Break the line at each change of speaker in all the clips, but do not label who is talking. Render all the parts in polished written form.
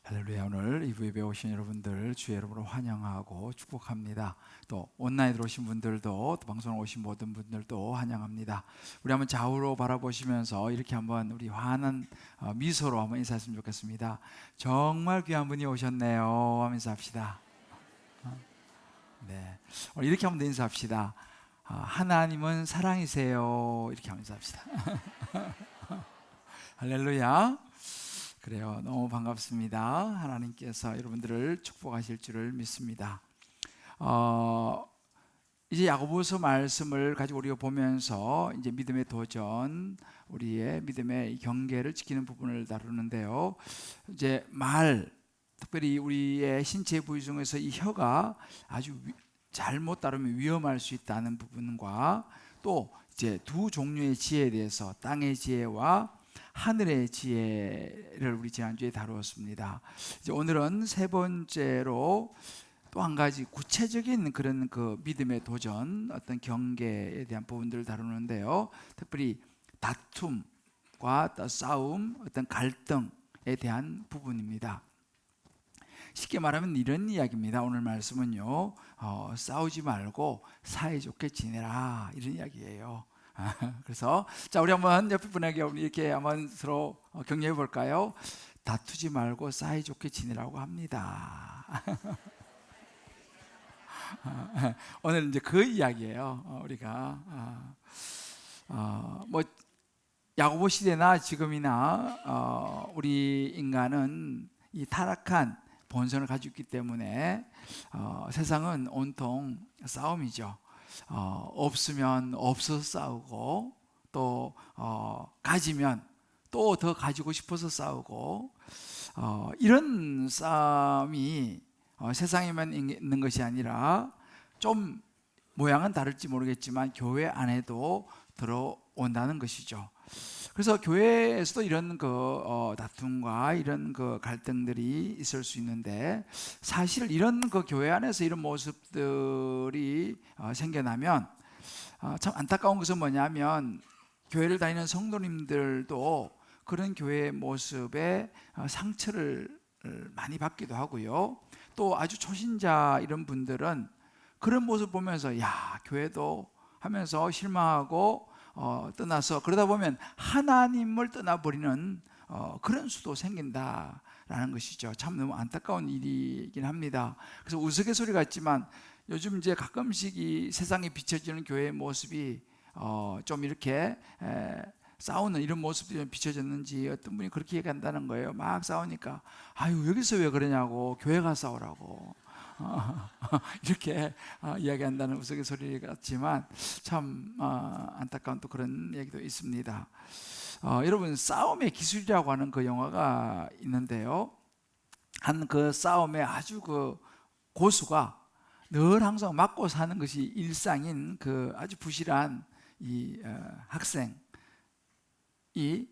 할렐루야. 오늘 이부 예배 오신 여러분들 주의 이름으로 환영하고 축복합니다. 또 온라인으로 오신 분들도 또 방송에 오신 모든 분들도 환영합니다. 우리 한번 좌우로 바라보시면서 이렇게 한번 우리 환한 미소로 한번 인사했으면 좋겠습니다. 정말 귀한 분이 오셨네요 하면서 합시다. 네, 오늘 이렇게 한번 더 인사합시다. 하나님은 사랑이세요. 이렇게 하면서 합시다. 할렐루야. 그래요. 너무 반갑습니다. 하나님께서 여러분들을 축복하실 줄을 믿습니다. 이제 야고보서 말씀을 가지고 우리가 보면서 이제 믿음의 도전, 우리의 믿음의 경계를 지키는 부분을 다루는데요. 이제 특별히 우리의 신체 부위 중에서 이 혀가 아주 잘못 다루면 위험할 수 있다는 부분과 또 이제 두 종류의 지혜에 대해서 땅의 지혜와 하늘의 지혜를 우리 지난주에 다루었습니다. 이제 오늘은 세 번째로 또 한 가지 구체적인 그런 그 믿음의 도전, 어떤 경계에 대한 부분들을 다루는데요. 특별히 다툼과 또 싸움, 어떤 갈등에 대한 부분입니다. 쉽게 말하면 이런 이야기입니다. 오늘 말씀은요, 싸우지 말고 사이좋게 지내라, 이런 이야기예요. 그래서 자, 우리 한번 옆에 분에게 이렇게 한번 서로 격려해 볼까요? 다투지 말고 사이좋게 지내라고 합니다. 오늘 이제 그 이야기예요. 우리가 뭐 야고보 시대나 지금이나 우리 인간은 이 타락한 본성을 가지고 있기 때문에 세상은 온통 싸움이죠. 없으면 없어서 싸우고, 또 가지면 또 더 가지고 싶어서 싸우고, 이런 싸움이 세상에만 있는 것이 아니라 좀 모양은 다를지 모르겠지만 교회 안에도 들어온다는 것이죠. 그래서 교회에서도 이런 다툼과 이런 갈등들이 있을 수 있는데, 사실 이런 교회 안에서 이런 모습들이 생겨나면 참 안타까운 것은 뭐냐면, 교회를 다니는 성도님들도 그런 교회의 모습에 상처를 많이 받기도 하고요. 또 아주 초신자 이런 분들은 그런 모습 보면서 야, 교회도 하면서 실망하고 떠나서, 그러다 보면 하나님을 떠나버리는 그런 수도 생긴다라는 것이죠. 참 너무 안타까운 일이긴 합니다. 그래서 우스갯소리 같지만 요즘 이제 가끔씩 이 세상에 비춰지는 교회의 모습이 좀 이렇게 싸우는 이런 모습이 비춰졌는지 어떤 분이 그렇게 얘기한다는 거예요. 막 싸우니까 아유, 여기서 왜 그러냐고, 교회가 싸우라고 이렇게 이야기한다는 우스갯소리 같지만 참 안타까운 또 그런 얘기도 있습니다. 여러분, 싸움의 기술이라고 하는 그 영화가 있는데요, 한 그 싸움의 아주 그 고수가 늘 항상 맞고 사는 것이 일상인 그 아주 부실한 이 학생이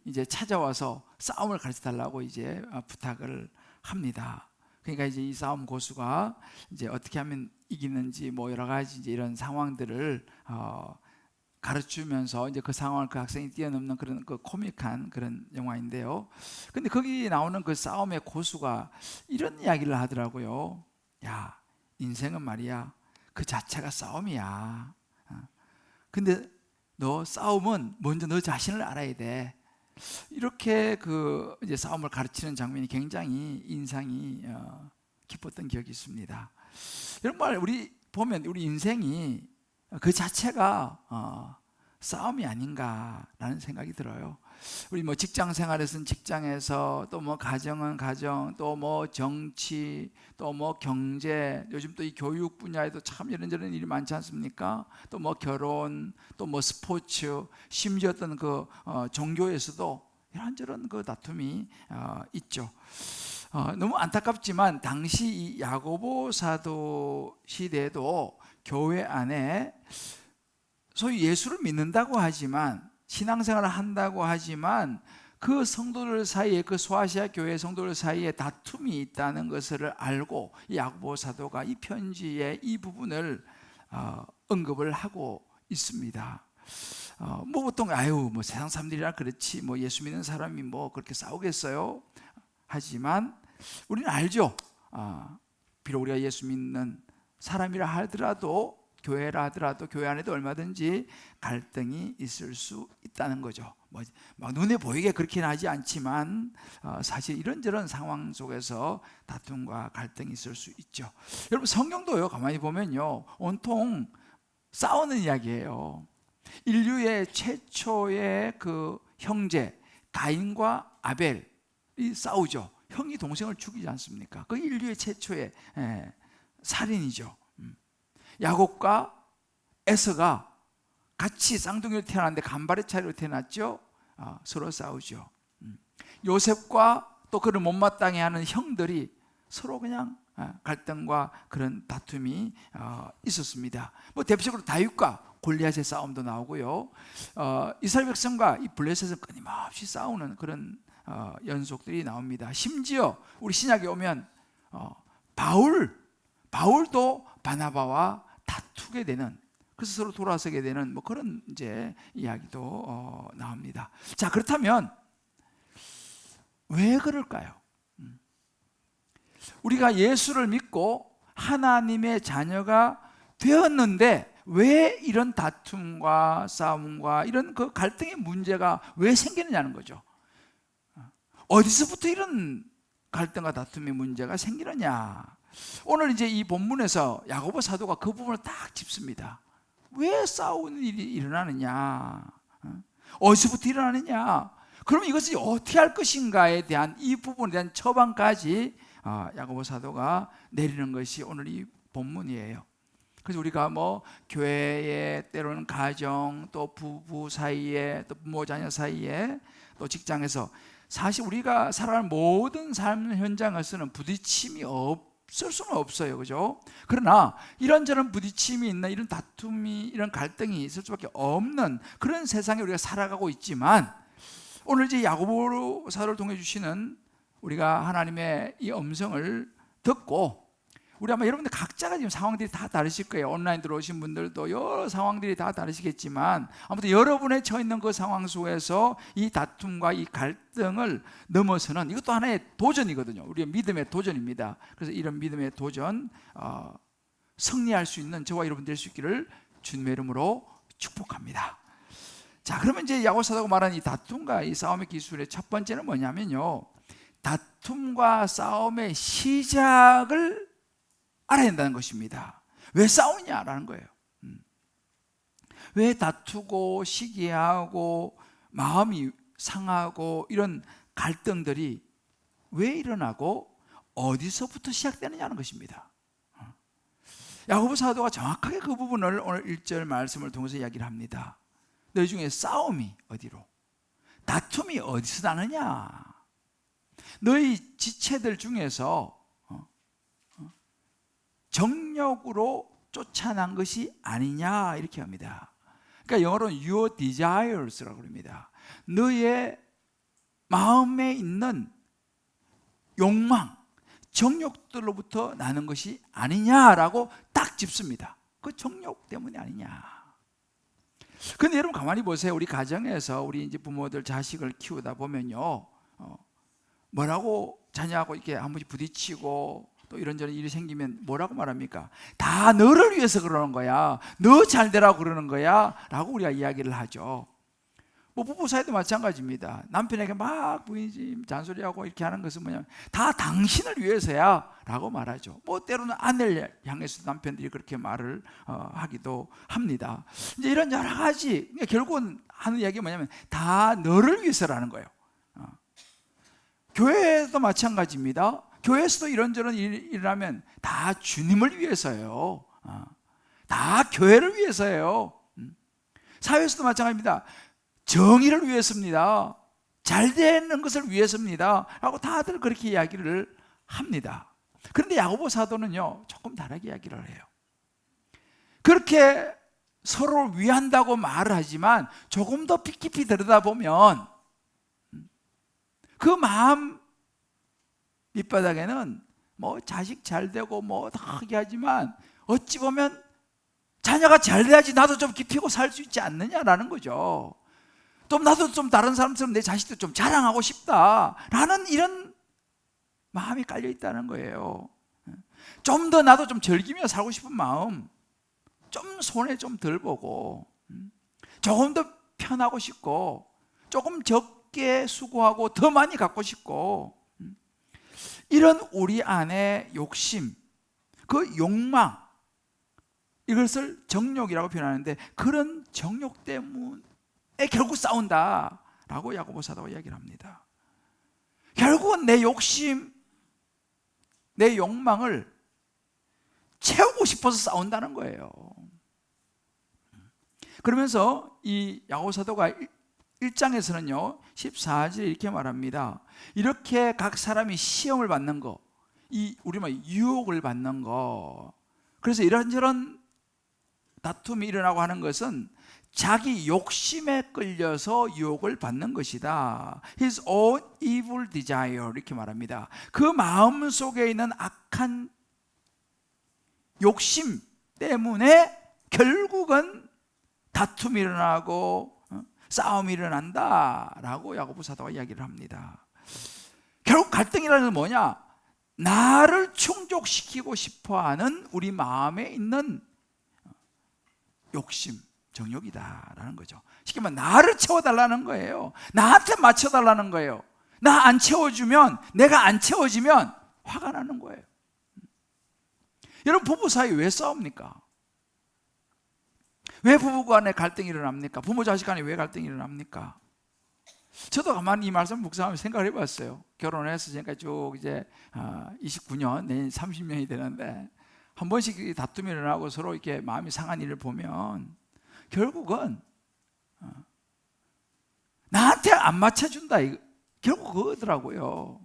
이제 찾아와서 싸움을 가르쳐 달라고 이제 부탁을 합니다. 그러니까 이제 이 싸움 고수가 이제 어떻게 하면 이기는지 뭐 여러 가지 이제 이런 상황들을 가르치면서 이제 그 상황을 그 학생이 뛰어넘는 그런 그 코믹한 그런 영화인데요. 근데 거기 나오는 그 싸움의 고수가 이런 이야기를 하더라고요. 야, 인생은 말이야, 그 자체가 싸움이야. 근데 너 싸움은 먼저 너 자신을 알아야 돼. 이렇게 그 이제 싸움을 가르치는 장면이 굉장히 인상이 깊었던 기억이 있습니다. 이런 말 우리 보면 우리 인생이 그 자체가 싸움이 아닌가라는 생각이 들어요. 우리 뭐 직장 생활에서는 직장에서, 또 뭐 가정은 가정, 또 뭐 정치, 또 뭐 경제, 요즘 또 이 교육 분야에도 참 이런저런 일이 많지 않습니까? 또 뭐 결혼, 또 뭐 스포츠, 심지어 어떤 종교에서도 이런저런 그 다툼이 있죠. 너무 안타깝지만 당시 이 야고보 사도 시대에도 교회 안에 소위 예수를 믿는다고 하지만, 신앙생활을 한다고 하지만, 그 성도들 사이에, 그 소아시아 교회 성도들 사이에 다툼이 있다는 것을 알고 야고보 사도가 이 편지의 이 부분을 언급을 하고 있습니다. 뭐 보통 세상 사람들이라 그렇지, 뭐 예수 믿는 사람이 뭐 그렇게 싸우겠어요? 하지만 우리는 알죠. 비록 우리가 예수 믿는 사람이라 하더라도, 교회라 하더라도 교회 안에도 얼마든지 갈등이 있을 수 있다는 거죠. 막 눈에 보이게 그렇게는 하지 않지만 사실 이런저런 상황 속에서 다툼과 갈등이 있을 수 있죠. 여러분, 성경도요, 가만히 보면요, 온통 싸우는 이야기예요. 인류의 최초의 그 형제 가인과 아벨이 싸우죠. 형이 동생을 죽이지 않습니까? 그 인류의 최초의 살인이죠. 야곱과 에서가 같이 쌍둥이로 태어났는데 간발의 차이로 태어났죠. 서로 싸우죠. 요셉과 또 그를 못마땅해 하는 형들이 서로 그냥 갈등과 그런 다툼이 있었습니다. 뭐 대표적으로 다윗과 골리앗의 싸움도 나오고요. 이스라엘 백성과 이 블레셋은 끊임없이 싸우는 그런 연속들이 나옵니다. 심지어 우리 신약에 오면 바울도 바나바와 다투게 되는, 그래서 서로 돌아서게 되는 뭐 그런 이제 이야기도 나옵니다. 자, 그렇다면 왜 그럴까요? 우리가 예수를 믿고 하나님의 자녀가 되었는데 왜 이런 다툼과 싸움과 이런 그 갈등의 문제가 왜 생기느냐는 거죠. 어디서부터 이런 갈등과 다툼의 문제가 생기느냐. 오늘 이제 이 본문에서 야고보 사도가 그 부분을 딱 짚습니다. 왜 싸우는 일이 일어나느냐, 어디서부터 일어나느냐, 그러면 이것이 어떻게 할 것인가에 대한 이 부분에 대한 처방까지 야고보 사도가 내리는 것이 오늘 이 본문이에요. 그래서 우리가 뭐 교회에, 때로는 가정, 또 부부 사이에, 또 부모 자녀 사이에, 또 직장에서 사실 우리가 살아가는 모든 삶 현장에서는 부딪힘이 없을 수는 없어요, 그죠? 그러나 이런저런 부딪힘이 있는, 이런 다툼이, 이런 갈등이 있을 수밖에 없는 그런 세상에 우리가 살아가고 있지만, 오늘 이제 야고보 사도를 통해 주시는 우리가 하나님의 이 음성을 듣고, 우리 아마 여러분들 각자가 지금 상황들이 다 다르실 거예요. 온라인 들어오신 분들도 여러 상황들이 다 다르시겠지만, 아무튼 여러분의 처해 있는 그 상황 속에서 이 다툼과 이 갈등을 넘어서는, 이것도 하나의 도전이거든요. 우리의 믿음의 도전입니다. 그래서 이런 믿음의 도전 승리할 수 있는 저와 여러분 될 수 있기를 주님의 이름으로 축복합니다. 자, 그러면 이제 야고보 사도가 말하는 이 다툼과 이 싸움의 기술의 첫 번째는 뭐냐면요, 다툼과 싸움의 시작을 알아야 한다는 것입니다. 왜 싸우냐라는 거예요. 왜 다투고 시기하고 마음이 상하고 이런 갈등들이 왜 일어나고 어디서부터 시작되느냐는 것입니다. 야고보 사도가 정확하게 그 부분을 오늘 1절 말씀을 통해서 이야기를 합니다. 너희 중에 싸움이 어디로, 다툼이 어디서 나느냐, 너희 지체들 중에서 정욕으로 쫓아난 것이 아니냐, 이렇게 합니다. 그러니까 영어로는 your desires라고 합니다. 너의 마음에 있는 욕망, 정욕들로부터 나는 것이 아니냐라고 딱 짚습니다. 그 정욕 때문이 아니냐. 근데 여러분 가만히 보세요. 우리 가정에서 우리 이제 부모들 자식을 키우다 보면요, 뭐라고 자녀하고 이렇게 한 번씩 부딪히고 또 이런저런 일이 생기면 뭐라고 말합니까? 다 너를 위해서 그러는 거야, 너 잘 되라고 그러는 거야 라고 우리가 이야기를 하죠. 뭐 부부 사이도 마찬가지입니다. 남편에게 막 부인이 잔소리하고 이렇게 하는 것은 뭐냐면 다 당신을 위해서야 라고 말하죠. 뭐 때로는 아내를 향해서도 남편들이 그렇게 말을 하기도 합니다. 이제 이런 여러 가지, 결국은 하는 이야기가 뭐냐면 다 너를 위해서라는 거예요. 교회도 마찬가지입니다. 교회에서도 이런저런 일이 일어나면 다 주님을 위해서예요. 다 교회를 위해서예요. 사회에서도 마찬가지입니다. 정의를 위해서입니다. 잘 되는 것을 위해서입니다 라고 다들 그렇게 이야기를 합니다. 그런데 야고보 사도는요, 조금 다르게 이야기를 해요. 그렇게 서로를 위한다고 말을 하지만 조금 더 깊이 들여다보면 그 마음 밑바닥에는 뭐 자식 잘 되고 뭐 다 하게 하지만 어찌 보면 자녀가 잘 돼야지 나도 좀 깊이고 살 수 있지 않느냐라는 거죠. 또 나도 좀 다른 사람처럼 내 자식도 좀 자랑하고 싶다라는 이런 마음이 깔려 있다는 거예요. 좀 더 나도 좀 즐기며 살고 싶은 마음, 좀 손해 좀 덜 보고 조금 더 편하고 싶고 조금 적게 수고하고 더 많이 갖고 싶고, 이런 우리 안에 욕심, 그 욕망, 이것을 정욕이라고 표현하는데, 그런 정욕 때문에 결국 싸운다라고 야고보 사도가 이야기를 합니다. 결국은 내 욕심, 내 욕망을 채우고 싶어서 싸운다는 거예요. 그러면서 이 야고보 사도가 1장에서는요 14절에 이렇게 말합니다. 이렇게 각 사람이 시험을 받는 거, 이 우리말 유혹을 받는 거, 그래서 이런저런 다툼이 일어나고 하는 것은 자기 욕심에 끌려서 유혹을 받는 것이다. His own evil desire, 이렇게 말합니다. 그 마음 속에 있는 악한 욕심 때문에 결국은 다툼이 일어나고 싸움이 일어난다라고 야고보 사도가 이야기를 합니다. 결국 갈등이라는 건 뭐냐? 나를 충족시키고 싶어하는 우리 마음에 있는 욕심, 정욕이다라는 거죠. 쉽게 말하면 나를 채워달라는 거예요. 나한테 맞춰달라는 거예요. 나 안 채워주면, 내가 안 채워지면 화가 나는 거예요. 여러분, 부부 사이 왜 싸웁니까? 왜 부부 간에 갈등이 일어납니까? 부모 자식 간에 왜 갈등이 일어납니까? 저도 가만히 이 말씀 묵상하면서 생각을 해봤어요. 결혼해서 지금까지 쭉 이제 29년, 내년 30년이 되는데 한 번씩 다툼이 일어나고 서로 이렇게 마음이 상한 일을 보면 결국은 나한테 안 맞춰준다, 결국 그거더라고요.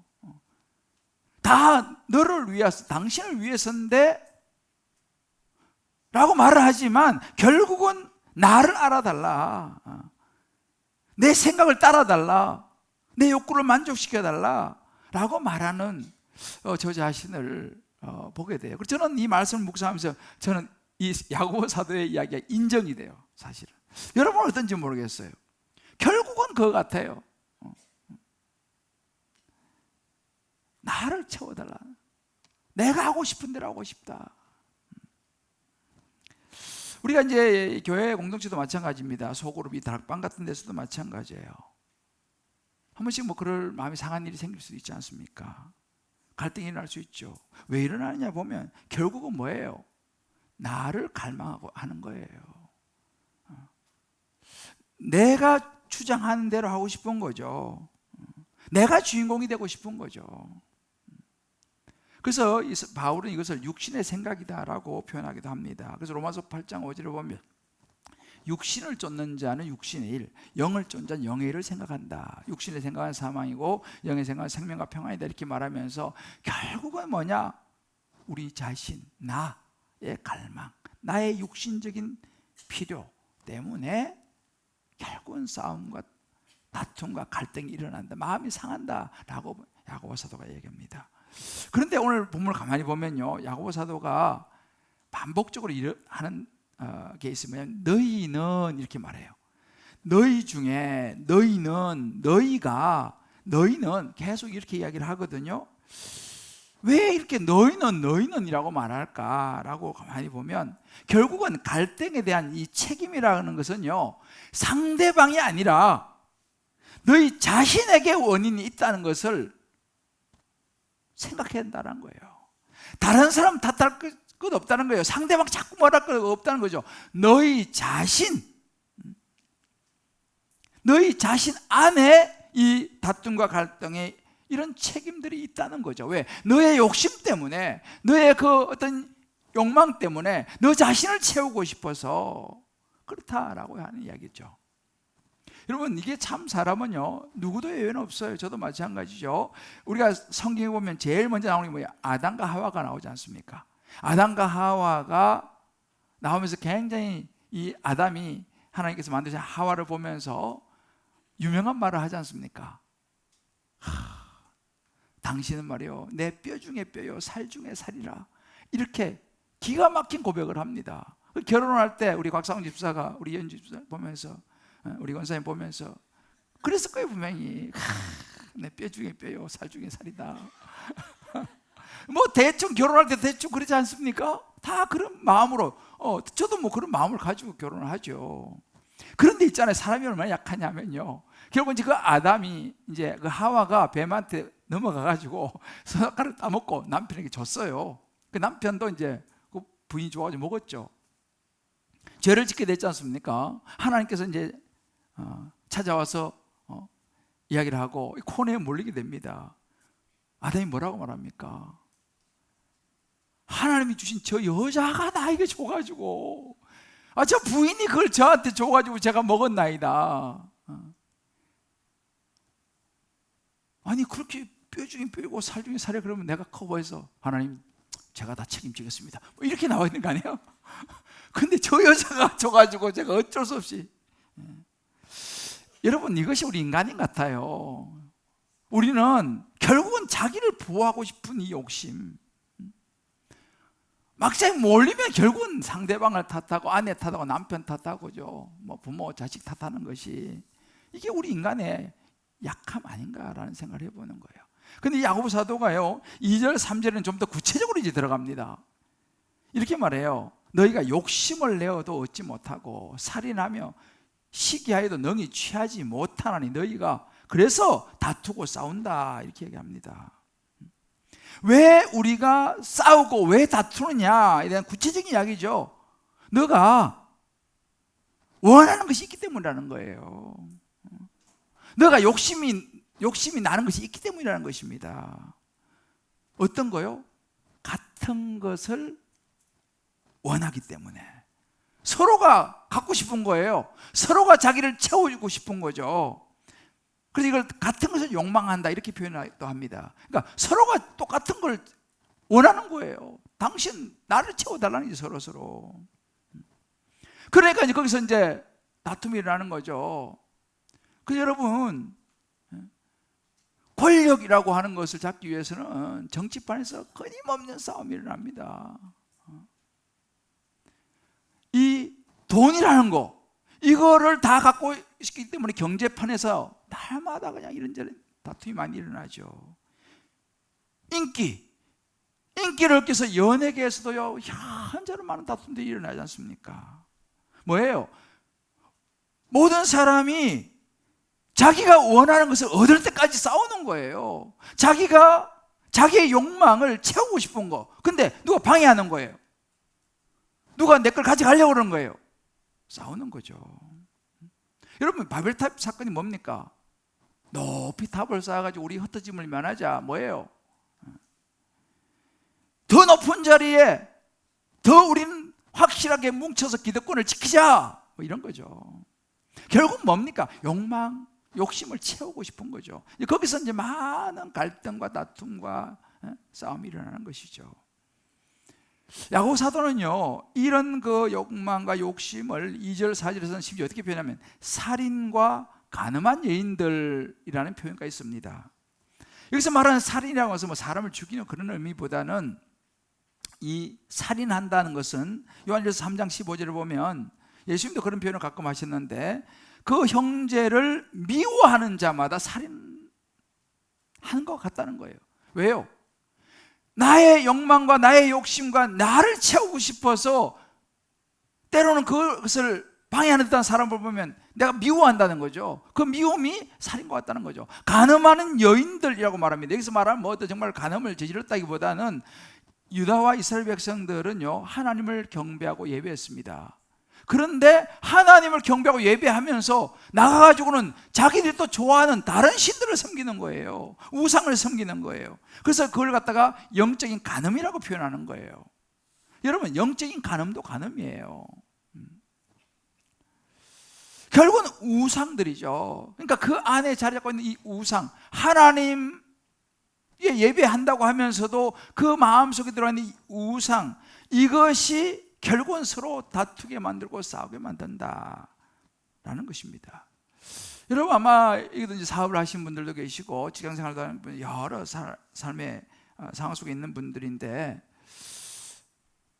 다 너를 위해서, 당신을 위해서인데 라고 말을 하지만 결국은 나를 알아달라, 내 생각을 따라달라, 내 욕구를 만족시켜달라 라고 말하는 저 자신을 보게 돼요. 그래서 저는 이 말씀을 묵상하면서 저는 이 야고보 사도의 이야기가 인정이 돼요. 사실은 여러분은 어떤지 모르겠어요. 결국은 그거 같아요. 나를 채워달라, 내가 하고 싶은 대로 하고 싶다. 우리가 이제 교회 공동체도 마찬가지입니다. 소그룹이 다락방 같은 데서도 마찬가지예요. 한 번씩 뭐 그럴 마음이 상한 일이 생길 수도 있지 않습니까? 갈등이 일어날 수 있죠. 왜 일어나느냐 보면 결국은 뭐예요? 나를 갈망하고 하는 거예요. 내가 주장하는 대로 하고 싶은 거죠. 내가 주인공이 되고 싶은 거죠. 그래서 바울은 이것을 육신의 생각이다라고 표현하기도 합니다. 그래서 로마서 8장 5절에 보면 육신을 쫓는 자는 육신의 일, 영을 쫓는 자는 영의 일을 생각한다. 육신의 생각은 사망이고 영의 생각은 생명과 평안이다, 이렇게 말하면서 결국은 뭐냐? 우리 자신, 나의 갈망, 나의 육신적인 필요 때문에 결국은 싸움과 다툼과 갈등이 일어난다, 마음이 상한다라고 야고보 사도가 얘기합니다. 그런데 오늘 본문을 가만히 보면요, 야고보 사도가 반복적으로 하는 게 있으면 너희는 이렇게 말해요. 너희 중에 너희는 계속 이렇게 이야기를 하거든요. 왜 이렇게 너희는이라고 말할까라고 가만히 보면 결국은 갈등에 대한 이 책임이라는 것은요, 상대방이 아니라 너희 자신에게 원인이 있다는 것을 생각해야 한다는 거예요. 다른 사람 탓할 것 없다는 거예요. 상대방 자꾸 말할 것 없다는 거죠. 너희 자신 안에 이 다툼과 갈등에 이런 책임들이 있다는 거죠. 왜? 너의 욕심 때문에, 너의 그 어떤 욕망 때문에 너 자신을 채우고 싶어서 그렇다라고 하는 이야기죠. 여러분, 이게 참 사람은요 누구도 예외는 없어요. 저도 마찬가지죠. 우리가 성경에 보면 제일 먼저 나오는 게 뭐예요? 아담과 하와가 나오지 않습니까? 아담과 하와가 나오면서 굉장히 이 아담이 하나님께서 만드신 하와를 보면서 유명한 말을 하지 않습니까? 당신은 말이요 내 뼈 중에 뼈요 살 중에 살이라, 이렇게 기가 막힌 고백을 합니다. 결혼할 때 우리 곽상훈 집사가 우리 연주 집사 보면서, 우리 권사님 보면서 그랬을 거예요 분명히. 내 뼈 중에 뼈요 살 중에 살이다. 뭐 대충 결혼할 때 대충 그러지 않습니까? 다 그런 마음으로 저도 뭐 그런 마음을 가지고 결혼을 하죠. 그런데 있잖아요, 사람이 얼마나 약하냐면요, 결국 이제 그 아담이 이제 그 하와가 뱀한테 넘어가 가지고 선악과를 따먹고 남편에게 줬어요. 그 남편도 이제 그 부인이 좋아가지고 먹었죠. 죄를 짓게 됐지 않습니까? 하나님께서 이제 찾아와서 이야기를 하고 코너에 몰리게 됩니다. 아담이 뭐라고 말합니까? 하나님이 주신 저 여자가 나에게 줘가지고, 저 부인이 그걸 저한테 줘가지고 제가 먹었나이다. 아니 그렇게 뼈 중에 뼈고 살 중에 살이, 그러면 내가 커버해서 하나님 제가 다 책임지겠습니다, 뭐 이렇게 나와 있는 거 아니에요? 근데 저 여자가 줘가지고 제가 어쩔 수 없이. 여러분, 이것이 우리 인간인 같아요. 우리는 결국은 자기를 보호하고 싶은 이 욕심, 막상 몰리면 결국은 상대방을 탓하고 아내 탓하고 남편 탓하고죠, 뭐 부모 자식 탓하는 것이, 이게 우리 인간의 약함 아닌가라는 생각을 해보는 거예요. 근데 야고보 사도가요 2절 3절에는 좀 더 구체적으로 이제 들어갑니다. 이렇게 말해요. 너희가 욕심을 내어도 얻지 못하고 살인하며 시기하여도 능히 취하지 못하나니 너희가 그래서 다투고 싸운다, 이렇게 얘기합니다. 왜 우리가 싸우고 왜 다투느냐에 대한 구체적인 이야기죠. 너가 원하는 것이 있기 때문이라는 거예요. 너가 욕심이 나는 것이 있기 때문이라는 것입니다. 어떤 거요? 같은 것을 원하기 때문에. 서로가 갖고 싶은 거예요. 서로가 자기를 채워주고 싶은 거죠. 그래서 이걸 같은 것을 욕망한다, 이렇게 표현도 합니다. 그러니까 서로가 똑같은 걸 원하는 거예요. 당신 나를 채워달라는 게 서로. 그러니까 이제 거기서 이제 다툼이 일어나는 거죠. 그래서 여러분, 권력이라고 하는 것을 잡기 위해서는 정치판에서 끊임없는 싸움이 일어납니다. 이 돈이라는 거, 이거를 다 갖고 있기 때문에 경제판에서 날마다 그냥 이런저런 다툼이 많이 일어나죠. 인기를 얻기 위해서 연예계에서도요 현저로 많은 다툼들이 일어나지 않습니까? 뭐예요? 모든 사람이 자기가 원하는 것을 얻을 때까지 싸우는 거예요. 자기가 자기의 욕망을 채우고 싶은 거, 근데 누가 방해하는 거예요. 누가 내 걸 가져가려고 그러는 거예요. 싸우는 거죠. 여러분, 바벨탑 사건이 뭡니까? 높이 탑을 쌓아가지고 우리 흩어짐을 면하자, 뭐예요? 더 높은 자리에 더 우리는 확실하게 뭉쳐서 기득권을 지키자, 뭐 이런 거죠. 결국 뭡니까? 욕심을 채우고 싶은 거죠. 거기서 이제 많은 갈등과 다툼과 싸움이 일어나는 것이죠. 야고보 사도는요 이런 그 욕망과 욕심을 2절 4절에서는 심지어 어떻게 표현하면 살인과 간음한 여인들이라는 표현가 있습니다. 여기서 말하는 살인이라고 해서 뭐 사람을 죽이는 그런 의미보다는, 이 살인한다는 것은 요한일서 3장 15절을 보면 예수님도 그런 표현을 가끔 하셨는데, 그 형제를 미워하는 자마다 살인하는 것 같다는 거예요. 왜요? 나의 욕망과 나의 욕심과 나를 채우고 싶어서 때로는 그것을 방해하는 듯한 사람을 보면 내가 미워한다는 거죠. 그 미움이 살인과 같다는 거죠. 간음하는 여인들이라고 말합니다. 여기서 말하면 뭐 정말 간음을 저질렀다기보다는 유다와 이스라엘 백성들은요 하나님을 경배하고 예배했습니다. 그런데 하나님을 경배하고 예배하면서 나가가지고는 자기들이 또 좋아하는 다른 신들을 섬기는 거예요. 우상을 섬기는 거예요. 그래서 그걸 갖다가 영적인 간음이라고 표현하는 거예요. 여러분, 영적인 간음도 간음이에요. 결국은 우상들이죠. 그러니까 그 안에 자리 잡고 있는 이 우상, 하나님 예배한다고 하면서도 그 마음속에 들어있는 이 우상, 이것이 결국은 서로 다투게 만들고 싸우게 만든다라는 것입니다. 여러분, 아마 이거든지 사업을 하시는 분들도 계시고 직장생활도 하는 분, 여러 삶의 상황 속에 있는 분들인데,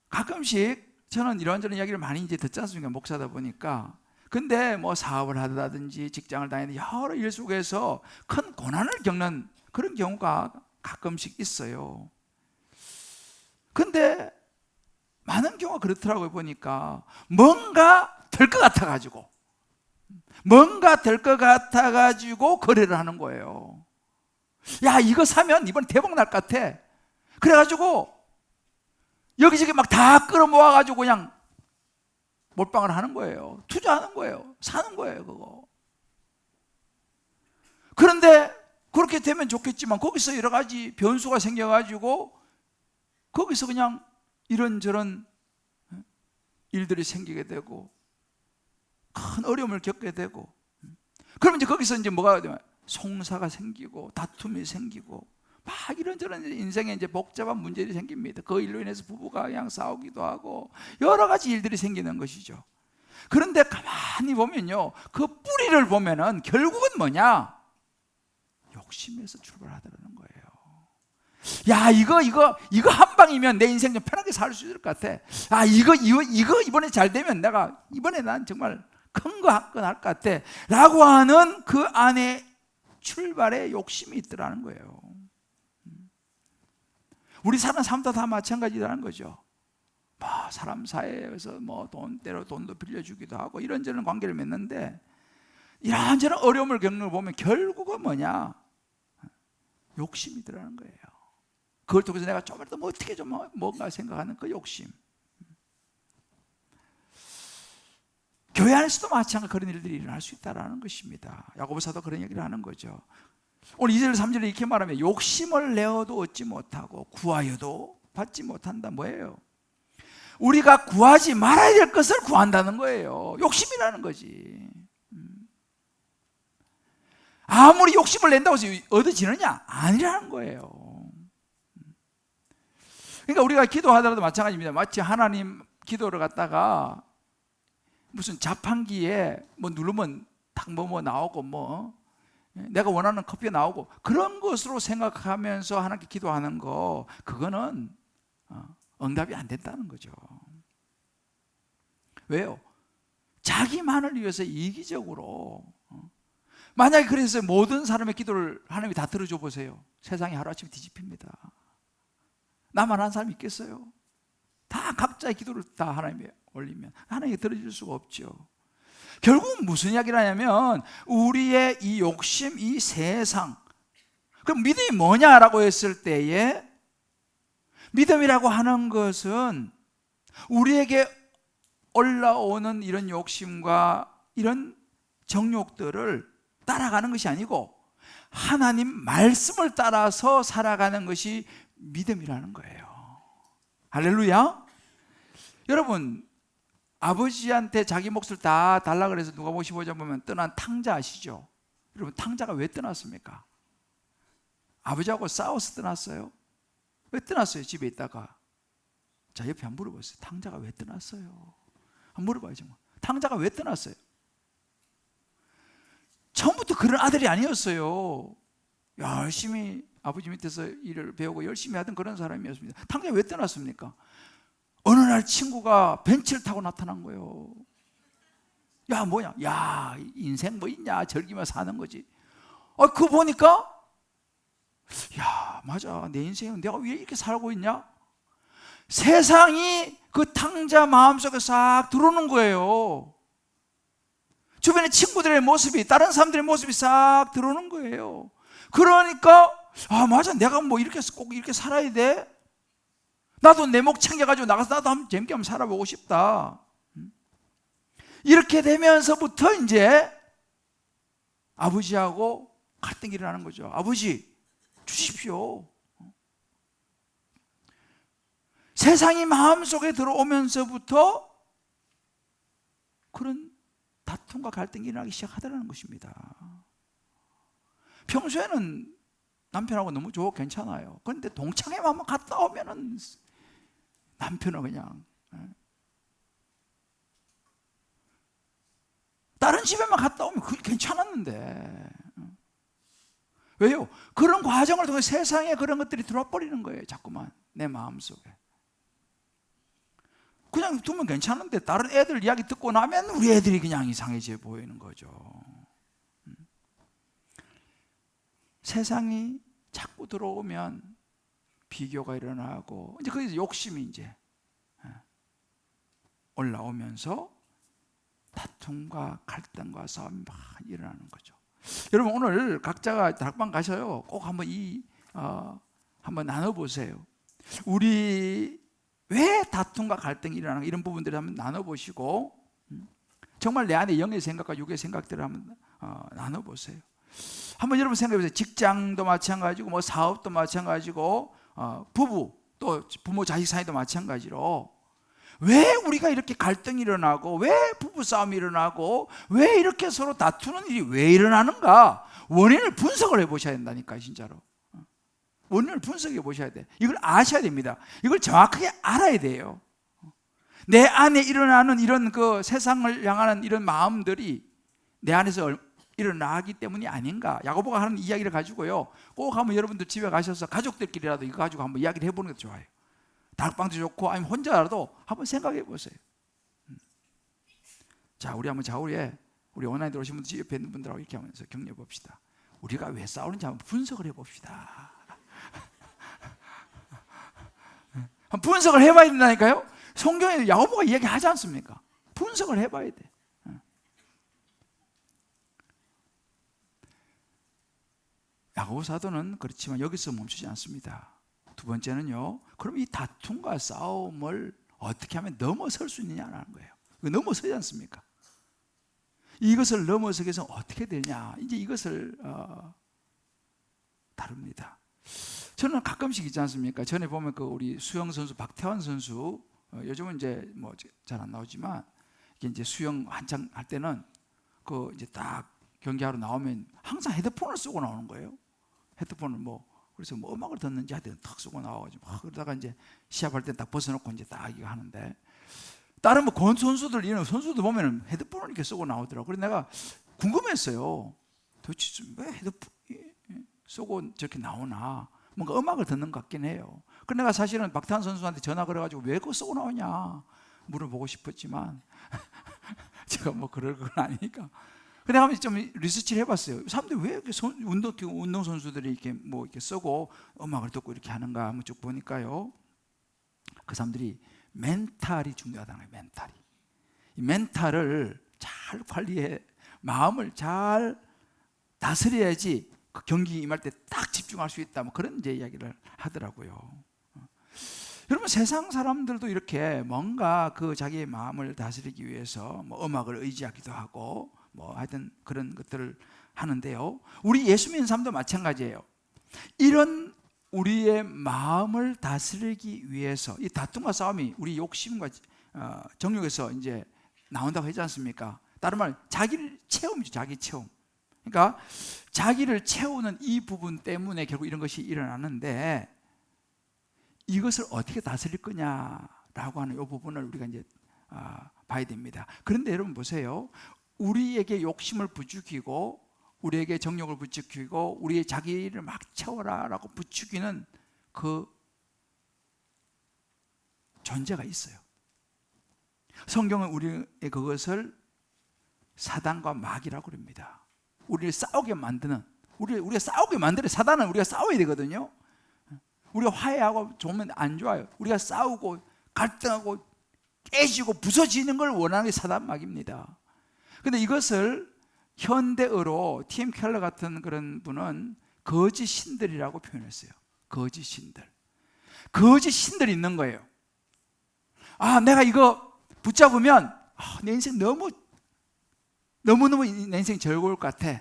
가끔씩 저는 이런저런 이야기를 많이 이제 듣지 않습니까? 목사다 보니까. 근데 뭐 사업을 하다든지 직장을 다니는 여러 일 속에서 큰 고난을 겪는 그런 경우가 가끔씩 있어요. 근데 많은 경우가 그렇더라고요. 보니까 뭔가 될 것 같아가지고 거래를 하는 거예요. 야, 이거 사면 이번 대박 날 것 같아. 그래가지고 여기저기 막 다 끌어모아가지고 그냥 몰빵을 하는 거예요. 투자하는 거예요. 사는 거예요, 그거. 그런데 그렇게 되면 좋겠지만 거기서 여러 가지 변수가 생겨가지고 거기서 그냥 이런저런 일들이 생기게 되고 큰 어려움을 겪게 되고, 그러면 이제 거기서 이제 뭐가 되면 송사가 생기고 다툼이 생기고 막 이런저런 인생에 이제 복잡한 문제들이 생깁니다. 그 일로 인해서 부부가 그냥 싸우기도 하고 여러 가지 일들이 생기는 것이죠. 그런데 가만히 보면요, 그 뿌리를 보면은 결국은 뭐냐? 욕심에서 출발하더라는 거예요. 야, 이거 한 방이면 내 인생 좀 편하게 살 수 있을 것 같아. 아, 이거 이번에 잘 되면 내가 이번에 난 정말 큰 거 할 것 같아 라고 하는 그 안에 출발에 욕심이 있더라는 거예요. 우리 사는 삶도 다 마찬가지라는 거죠. 뭐 사람 사이에서 뭐 때로 돈도 빌려주기도 하고 이런저런 관계를 맺는데 이런저런 어려움을 겪는 걸 보면 결국은 뭐냐? 욕심이더라는 거예요. 그걸 통해서 내가 좀이라도 뭐 어떻게 좀 뭔가 생각하는 그 욕심. 교회 안에서도 마찬가지 그런 일들이 일어날 수 있다는 것입니다. 야고보서도 그런 얘기를 하는 거죠. 오늘 2절 3절에 이렇게 말하면 욕심을 내어도 얻지 못하고 구하여도 받지 못한다. 뭐예요? 우리가 구하지 말아야 될 것을 구한다는 거예요. 욕심이라는 거지. 아무리 욕심을 낸다고 해서 얻어지느냐? 아니라는 거예요. 그러니까 우리가 기도하더라도 마찬가지입니다. 마치 하나님 기도를 갖다가 무슨 자판기에 뭐 누르면 딱 뭐 나오고 뭐 내가 원하는 커피가 나오고 그런 것으로 생각하면서 하나님께 기도하는 거, 그거는 응답이 안 된다는 거죠. 왜요? 자기만을 위해서 이기적으로, 만약에 그래서 모든 사람의 기도를 하나님이 다 들어줘 보세요. 세상이 하루아침에 뒤집힙니다. 나만 한 사람이 있겠어요? 다 각자의 기도를 다 하나님에 올리면 하나님이 들어줄 수가 없죠. 결국은 무슨 이야기를 하냐면 우리의 이 욕심, 이 세상. 그럼 믿음이 뭐냐라고 했을 때에 믿음이라고 하는 것은 우리에게 올라오는 이런 욕심과 이런 정욕들을 따라가는 것이 아니고 하나님 말씀을 따라서 살아가는 것이 믿음이라는 거예요. 할렐루야. 여러분, 아버지한테 자기 몫을 다 달라 그래서 누가복음 15장 보면 떠난 탕자 아시죠? 여러분, 탕자가 왜 떠났습니까? 아버지하고 싸워서 떠났어요? 왜 떠났어요? 집에 있다가. 자, 옆에 한번 물어보세요. 탕자가 왜 떠났어요? 한번 물어봐야죠. 탕자가 왜 떠났어요? 처음부터 그런 아들이 아니었어요. 열심히 아버지 밑에서 일을 배우고 열심히 하던 그런 사람이었습니다. 탕자가 왜 떠났습니까? 어느 날 친구가 벤츠를 타고 나타난 거예요. 야, 뭐냐? 야, 인생 뭐 있냐? 즐기며 사는 거지. 그거 보니까 야, 맞아. 내 인생은 내가 왜 이렇게 살고 있냐? 세상이 그 탕자 마음속에 싹 들어오는 거예요. 주변에 친구들의 모습이, 다른 사람들의 모습이 싹 들어오는 거예요. 그러니까 맞아. 내가 뭐 이렇게 꼭 이렇게 살아야 돼? 나도 내 목 챙겨가지고 나가서 나도 한번 재밌게 한번 살아보고 싶다. 이렇게 되면서부터 이제 아버지하고 갈등이 일어나는 거죠. 아버지, 주십시오. 세상이 마음속에 들어오면서부터 그런 다툼과 갈등이 일어나기 시작하더라는 것입니다. 평소에는 남편하고 너무 좋고 괜찮아요. 그런데 동창회만 한번 갔다 오면은 남편은 그냥 다른 집에만 갔다 오면 그게 괜찮았는데 왜요? 그런 과정을 통해 세상에 그런 것들이 들어와 버리는 거예요. 자꾸만 내 마음속에. 그냥 두면 괜찮은데 다른 애들 이야기 듣고 나면 우리 애들이 그냥 이상해져 보이는 거죠. 세상이 자꾸 들어오면 비교가 일어나고 이제 거기서 욕심이 이제 올라오면서 다툼과 갈등과 싸움이 막 일어나는 거죠. 여러분 오늘 각자가 다락방 가셔요. 꼭 한번 한번 나눠보세요. 우리 왜 다툼과 갈등이 일어나는가 이런 부분들을 한번 나눠보시고 정말 내 안에 영의 생각과 육의 생각들을 한번 나눠보세요. 한번 여러분 생각해보세요. 직장도 마찬가지고 뭐 사업도 마찬가지고 부부 또 부모 자식 사이도 마찬가지로 왜 우리가 이렇게 갈등이 일어나고 왜 부부싸움이 일어나고 왜 이렇게 서로 다투는 일이 왜 일어나는가 원인을 분석을 해보셔야 된다니까. 진짜로 원인을 분석해 보셔야 돼. 이걸 아셔야 됩니다. 이걸 정확하게 알아야 돼요. 내 안에 일어나는 이런 그 세상을 향하는 이런 마음들이 내 안에서 일어나기 때문이 아닌가. 야고보가 하는 이야기를 가지고요 꼭 한번 여러분들 집에 가셔서 가족들끼리라도 이거 가지고 한번 이야기를 해보는 것도 좋아요. 다락방도 좋고 아니면 혼자라도 한번 생각해 보세요. 자, 우리 한번 좌우에 우리 온라인 들어오신 분들 옆에 있는 분들하고 이렇게 하면서 격려해 봅시다. 우리가 왜 싸우는지 한번 분석을 해 봅시다. 한번 분석을 해봐야 된다니까요. 성경에 야고보가 이야기하지 않습니까? 분석을 해봐야 돼. 야고보 사도는 그렇지만 여기서 멈추지 않습니다. 두 번째는요, 그럼 이 다툼과 싸움을 어떻게 하면 넘어설 수 있느냐라는 거예요. 이거 넘어서지 않습니까? 이것을 넘어서기 위해서 어떻게 되냐, 이제 이것을 다룹니다. 저는 가끔씩 있지 않습니까? 전에 보면 그 우리 수영 선수 박태환 선수, 요즘은 이제 뭐 잘 안 나오지만 이게 이제 수영 한창 할 때는 그 이제 딱 경기하러 나오면 항상 헤드폰을 쓰고 나오는 거예요. 헤드폰을 그래서 뭐 음악을 듣는지 하여튼 탁 쓰고 나와가지고 막 그러다가 이제 시합할 때 딱 벗어놓고 이제 딱 이거 하는데, 다른 뭐 권 선수들 이런 선수들 보면은 헤드폰을 이렇게 쓰고 나오더라고. 그래서 내가 궁금했어요. 도대체 왜 헤드폰 쓰고 저렇게 나오나? 뭔가 음악을 듣는 것 같긴 해요. 그래서 내가 사실은 박태환 선수한테 전화 걸어가지고 왜 그거 쓰고 나오냐 물어보고 싶었지만 제가 뭐 그럴 건 아니니까. 근데 한번 좀 리서치를 해봤어요. 사람들이 왜 이렇게 운동 선수들이 이렇게 뭐 이렇게 쓰고 음악을 듣고 이렇게 하는가 한번 쭉 보니까요, 그 사람들이 멘탈이 중요하다는 거예요. 멘탈이. 이 멘탈을 잘 관리해, 마음을 잘 다스려야지 그 경기 임할 때 딱 집중할 수 있다. 뭐 그런 이제 이야기를 하더라고요. 여러분 세상 사람들도 이렇게 뭔가 그 자기의 마음을 다스리기 위해서 뭐 음악을 의지하기도 하고 뭐 하여튼 그런 것들을 하는데요, 우리 예수 믿는 사람도 마찬가지예요. 이런 우리의 마음을 다스리기 위해서 이 다툼과 싸움이 우리 욕심과 정욕에서 이제 나온다고 하지 않습니까? 다른 말 자기를 채움이죠. 자기 채움. 그러니까 자기를 채우는 이 부분 때문에 결국 이런 것이 일어나는데, 이것을 어떻게 다스릴 거냐라고 하는 이 부분을 우리가 이제 봐야 됩니다. 그런데 여러분 보세요. 우리에게 욕심을 부추기고 우리에게 정욕을 부추기고 우리의 자기를 막 채워라라고 부추기는 그 존재가 있어요. 성경은 우리의 그것을 사단과 마귀라고 합니다. 우리를 싸우게 만드는, 우리가 싸우게 만드는 사단은 우리가 싸워야 되거든요. 우리가 화해하고 좋으면 안 좋아요. 우리가 싸우고 갈등하고 깨지고 부서지는 걸 원하는 게 사단 마귀입니다. 그런데 이것을 현대어로 T.M. 켈러 같은 그런 분은 거짓 신들이라고 표현했어요. 거짓 신들. 거짓 신들이 있는 거예요. 내가 이거 붙잡으면 내 인생 너무너무 내 인생 즐거울 것 같아.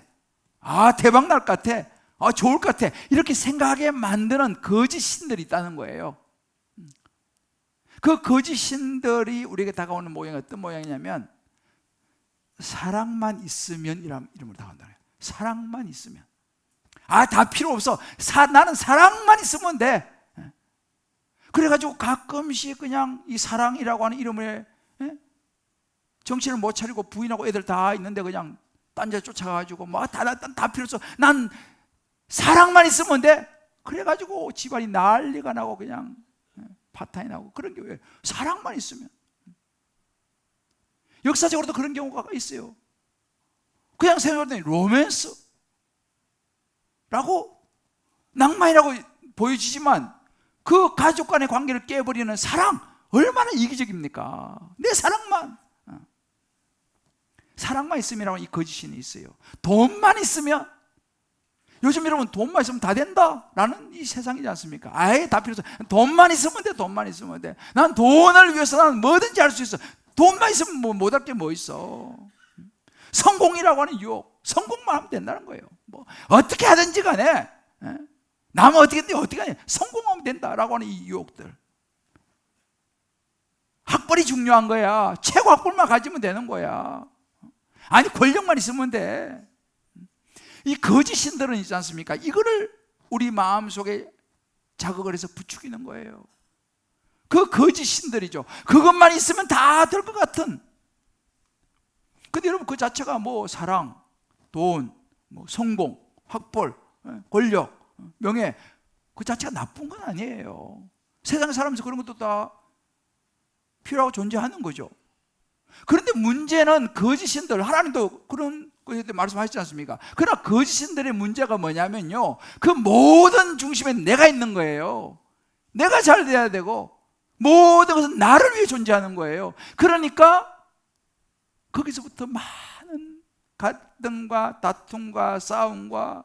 대박 날 것 같아. 좋을 것 같아. 이렇게 생각하게 만드는 거짓 신들이 있다는 거예요. 그 거짓 신들이 우리에게 다가오는 모양이 어떤 모양이냐면 사랑만 있으면 이름으로 다가온다는 거예요. 사랑만 있으면. 다 필요 없어. 나는 사랑만 있으면 돼. 그래가지고 가끔씩 그냥 이 사랑이라고 하는 이름에 정신을 못 차리고 부인하고 애들 다 있는데 그냥 딴 데 쫓아가가지고 다 필요 없어. 난 사랑만 있으면 돼. 그래가지고 집안이 난리가 나고 그냥 파탄이 나고 그런 게 왜? 사랑만 있으면. 역사적으로도 그런 경우가 있어요. 그냥 생각할 로맨스라고 낭만이라고 보여지지만 그 가족 간의 관계를 깨버리는 사랑, 얼마나 이기적입니까? 내 사랑만. 사랑만 있으면 이 거짓신이 있어요. 돈만 있으면, 요즘 여러분 돈만 있으면 다 된다라는 이 세상이지 않습니까? 아예 다 필요 없어. 돈만 있으면 돼. 돈만 있으면 돼. 난 돈을 위해서 난 뭐든지 할 수 있어. 돈만 있으면 뭐 못할 게 뭐 있어. 성공이라고 하는 유혹, 성공만 하면 된다는 거예요. 뭐 어떻게 하든지 간에, 남은 어떻게 하냐, 성공하면 된다라고 하는 이 유혹들. 학벌이 중요한 거야. 최고 학벌만 가지면 되는 거야. 아니 권력만 있으면 돼. 이 거짓 신들은 있지 않습니까? 이거를 우리 마음속에 자극을 해서 부추기는 거예요. 그 거짓 신들이죠. 그것만 있으면 다 될 것 같은. 근데 여러분 그 자체가 뭐 사랑, 돈, 뭐 성공, 학벌, 권력, 명예, 그 자체가 나쁜 건 아니에요. 세상 사람에서 그런 것도 다 필요하고 존재하는 거죠. 그런데 문제는 거짓신들, 하나님도 그런 것에 대해 말씀하셨지 않습니까? 그러나 거짓신들의 문제가 뭐냐면요, 그 모든 중심에 내가 있는 거예요. 내가 잘 돼야 되고 모든 것은 나를 위해 존재하는 거예요. 그러니까 거기서부터 많은 갈등과 다툼과 싸움과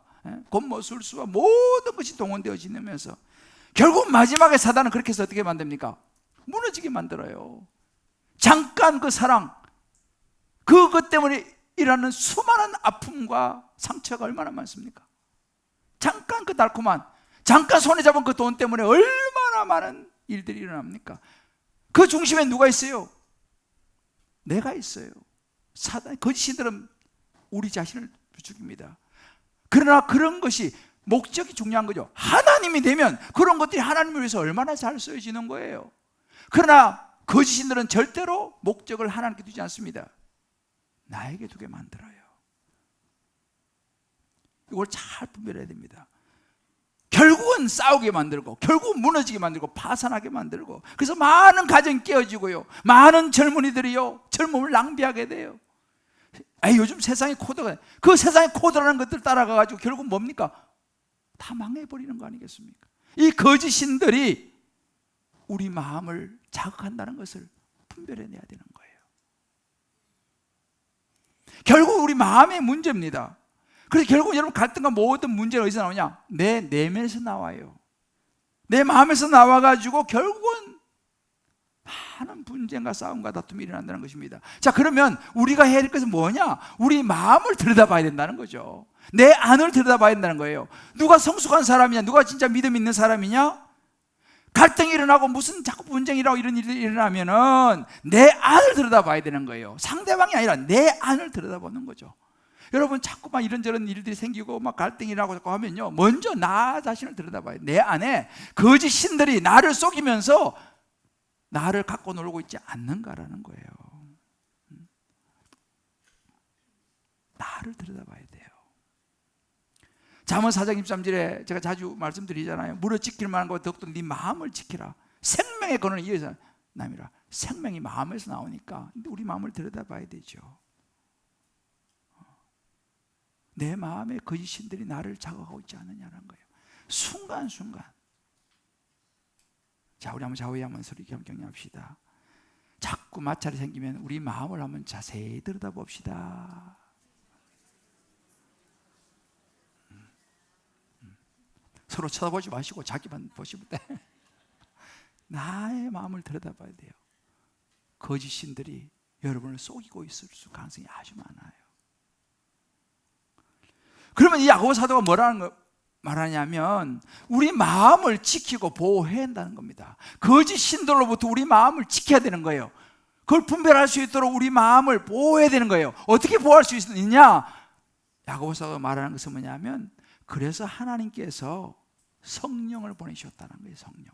권모술수와 모든 것이 동원되어지면서 결국 마지막에 사단은 그렇게 해서 어떻게 만듭니까? 무너지게 만들어요. 잠깐 그 사랑, 그것 때문에 일어나는 수많은 아픔과 상처가 얼마나 많습니까? 잠깐 그 달콤한, 잠깐 손에 잡은 그 돈 때문에 얼마나 많은 일들이 일어납니까? 그 중심에 누가 있어요? 내가 있어요. 사단, 거짓신들은 우리 자신을 부추깁니다. 그러나 그런 것이 목적이 중요한 거죠. 하나님이 되면 그런 것들이 하나님을 위해서 얼마나 잘 쓰여지는 거예요. 그러나 거짓신들은 절대로 목적을 하나님께 두지 않습니다. 나에게 두게 만들어요. 이걸 잘 분별해야 됩니다. 결국은 싸우게 만들고, 결국은 무너지게 만들고, 파산하게 만들고, 그래서 많은 가정이 깨어지고요, 많은 젊은이들이요 젊음을 낭비하게 돼요. 요즘 세상의 코드가, 그 세상의 코드라는 것들 따라가가지고 결국 뭡니까? 다 망해버리는 거 아니겠습니까? 이 거짓신들이 우리 마음을 자극한다는 것을 분별해내야 되는 거예요. 결국 우리 마음의 문제입니다. 그래서 결국 여러분 갈등과 모든 문제는 어디서 나오냐? 내 내면에서 나와요. 내 마음에서 나와가지고 결국은 많은 분쟁과 싸움과 다툼이 일어난다는 것입니다. 자, 그러면 우리가 해야 될 것은 뭐냐? 우리 마음을 들여다봐야 된다는 거죠. 내 안을 들여다봐야 된다는 거예요. 누가 성숙한 사람이냐? 누가 진짜 믿음 있는 사람이냐? 갈등이 일어나고 무슨 자꾸 분쟁이라고 이런 일이 일어나면은 내 안을 들여다봐야 되는 거예요. 상대방이 아니라 내 안을 들여다보는 거죠. 여러분 자꾸만 이런저런 일들이 생기고 막 갈등이라고 자꾸 하면요, 먼저 나 자신을 들여다봐요. 내 안에 거짓 신들이 나를 속이면서 나를 갖고 놀고 있지 않는가라는 거예요. 나를 들여다봐야 돼요. 잠언 4장 23절에 제가 자주 말씀드리잖아요. 무릇 지킬 만한 것 더욱더 네 마음을 지키라. 생명의 근원은 이에서 남이라. 생명이 마음에서 나오니까 우리 마음을 들여다봐야 되죠. 내 마음에 거짓 신들이 나를 자극하고 있지 않느냐는 거예요. 순간순간. 자, 우리 한번 좌우에 한번 서로 경청합시다. 자꾸 마찰이 생기면 우리 마음을 한번 자세히 들여다봅시다. 서로 쳐다보지 마시고 자기만 보시면 돼. 나의 마음을 들여다봐야 돼요. 거짓 신들이 여러분을 속이고 있을 가능성이 아주 많아요. 그러면 이 야고보 사도가 말하냐면 우리 마음을 지키고 보호해야 한다는 겁니다. 거짓 신들로부터 우리 마음을 지켜야 되는 거예요. 그걸 분별할 수 있도록 우리 마음을 보호해야 되는 거예요. 어떻게 보호할 수 있느냐? 야고보 사도가 말하는 것은 뭐냐면, 그래서 하나님께서 성령을 보내셨다는 거예요. 성령을.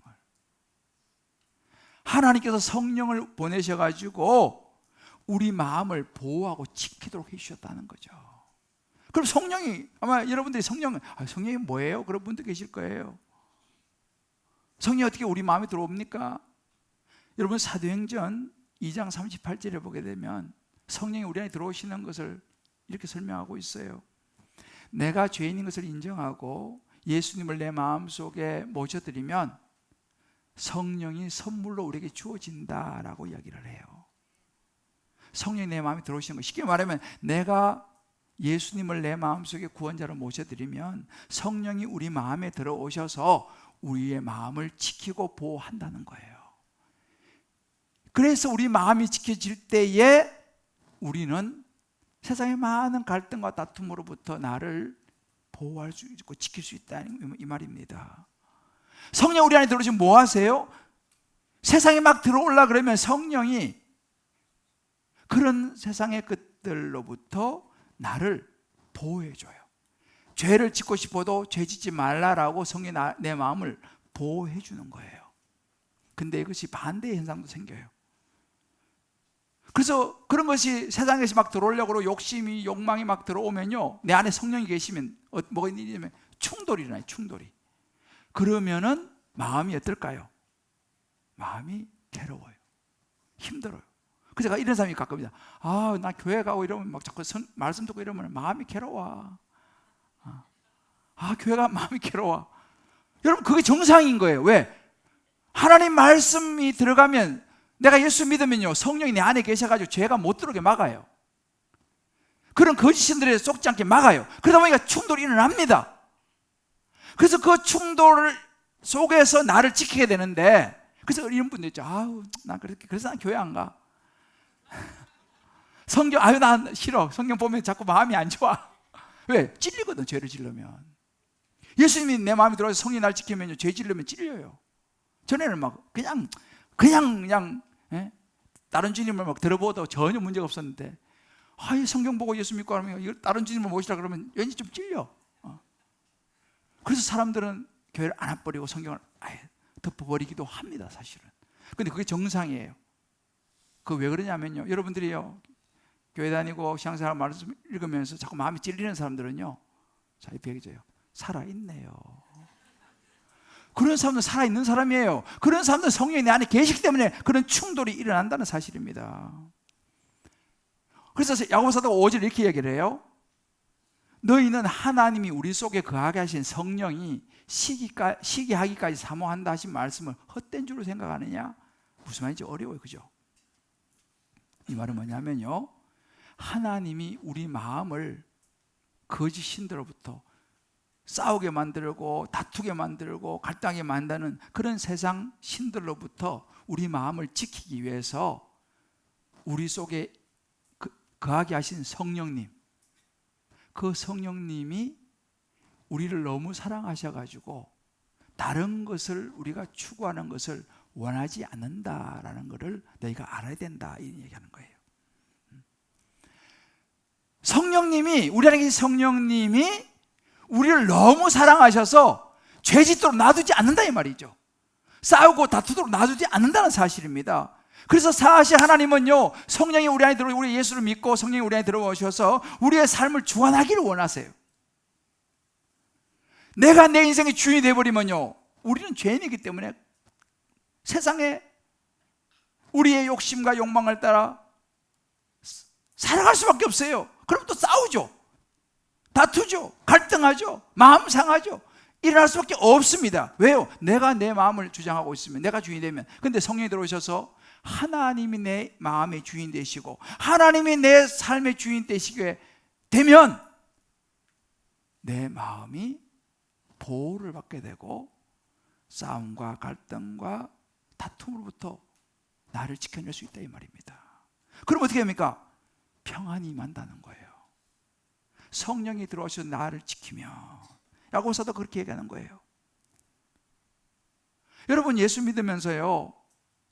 하나님께서 성령을 보내셔가지고 우리 마음을 보호하고 지키도록 해주셨다는 거죠. 그럼 성령이, 아마 여러분들이 성령이 뭐예요? 그런 분도 계실 거예요. 성령이 어떻게 우리 마음에 들어옵니까? 여러분 사도행전 2장 38절에 보게 되면 성령이 우리 안에 들어오시는 것을 이렇게 설명하고 있어요. 내가 죄인인 것을 인정하고 예수님을 내 마음속에 모셔드리면 성령이 선물로 우리에게 주어진다라고 이야기를 해요. 성령이 내 마음에 들어오시는 거, 쉽게 말하면 내가 예수님을 내 마음속에 구원자로 모셔드리면 성령이 우리 마음에 들어오셔서 우리의 마음을 지키고 보호한다는 거예요. 그래서 우리 마음이 지켜질 때에 우리는 세상의 많은 갈등과 다툼으로부터 나를 보호할 수 있고 지킬 수 있다는 이 말입니다. 성령 우리 안에 들어오시면 뭐 하세요? 세상에 막 들어오려 그러면 성령이 그런 세상의 것들로부터 나를 보호해줘요. 죄를 짓고 싶어도 죄 짓지 말라라고 성령이 내 마음을 보호해주는 거예요. 근데 이것이 반대의 현상도 생겨요. 그래서 그런 것이 세상에서 막 들어오려고 욕심이, 욕망이 막 들어오면요, 내 안에 성령이 계시면 뭐가 있냐면 충돌이 일어나요. 충돌이. 그러면은 마음이 어떨까요? 마음이 괴로워요. 힘들어요. 그래서 제가 이런 사람이 가끔이다. 나 교회 가고 이러면 막 자꾸 말씀 듣고 이러면 마음이 괴로워. 교회가 마음이 괴로워. 여러분, 그게 정상인 거예요. 왜? 하나님 말씀이 들어가면, 내가 예수 믿으면요, 성령이 내 안에 계셔가지고 죄가 못 들어오게 막아요. 그런 거짓신들에 속지 않게 막아요. 그러다 보니까 충돌이 일어납니다. 그래서 그 충돌 속에서 나를 지키게 되는데, 그래서 이런 분들 있죠. 난 그래서 난 교회 안 가. 성경, 난 싫어. 성경 보면 자꾸 마음이 안 좋아. 왜? 찔리거든, 죄를 지르면. 예수님이 내 마음에 들어와서 성령이 날 지키면요, 죄 지르면 찔려요. 전에는 막 그냥 다른 주님을 막 들어보도 전혀 문제가 없었는데, 이 성경 보고 예수 믿고 하면 다른 주님을 모시라 그러면 왠지 좀 찔려. 그래서 사람들은 교회를 안 와버리고 성경을 아예 덮어버리기도 합니다, 사실은. 근데 그게 정상이에요. 왜 그러냐면요, 여러분들이요, 교회 다니고 신앙생활 말씀 읽으면서 자꾸 마음이 찔리는 사람들은요, 자, 이렇게 얘기해줘요. 살아있네요. 그런 사람들은 살아있는 사람이에요. 그런 사람들은 성령이 내 안에 계시기 때문에 그런 충돌이 일어난다는 사실입니다. 그래서 야고보서도 5절 이렇게 얘기를 해요. 너희는 하나님이 우리 속에 거하게 하신 성령이 시기하기까지 사모한다 하신 말씀을 헛된 줄로 생각하느냐? 무슨 말인지 어려워요, 그죠? 이 말은 뭐냐면요, 하나님이 우리 마음을 거짓 신들로부터 싸우게 만들고 다투게 만들고 갈등하게 만드는 그런 세상 신들로부터 우리 마음을 지키기 위해서 우리 속에 거하게 하신 성령님, 그 성령님이 우리를 너무 사랑하셔가지고 다른 것을, 우리가 추구하는 것을 원하지 않는다라는 것을 너희가 알아야 된다, 이 얘기하는 거예요. 성령님이, 우리 안에 계신 성령님이 우리를 너무 사랑하셔서 죄짓도록 놔두지 않는다, 이 말이죠. 싸우고 다투도록 놔두지 않는다는 사실입니다. 그래서 사실 하나님은요, 성령이 우리 안에 들어오고 우리 예수를 믿고 성령이 우리 안에 들어오셔서 우리의 삶을 주관하기를 원하세요. 내가 내 인생의 주인이 되어버리면요, 우리는 죄인이기 때문에 세상에 우리의 욕심과 욕망을 따라 살아갈 수밖에 없어요. 그럼 또 싸우죠, 다투죠, 갈등하죠, 마음 상하죠. 일어날 수밖에 없습니다. 왜요? 내가 내 마음을 주장하고 있으면, 내가 주인이 되면. 근데 성령이 들어오셔서 하나님이 내 마음의 주인 되시고 하나님이 내 삶의 주인 되시게 되면 내 마음이 보호를 받게 되고 싸움과 갈등과 다툼으로부터 나를 지켜낼 수 있다, 이 말입니다. 그럼 어떻게 합니까? 평안이 임한다는 거예요. 성령이 들어오셔서 나를 지키며, 야고보서도 그렇게 얘기하는 거예요. 여러분, 예수 믿으면서요,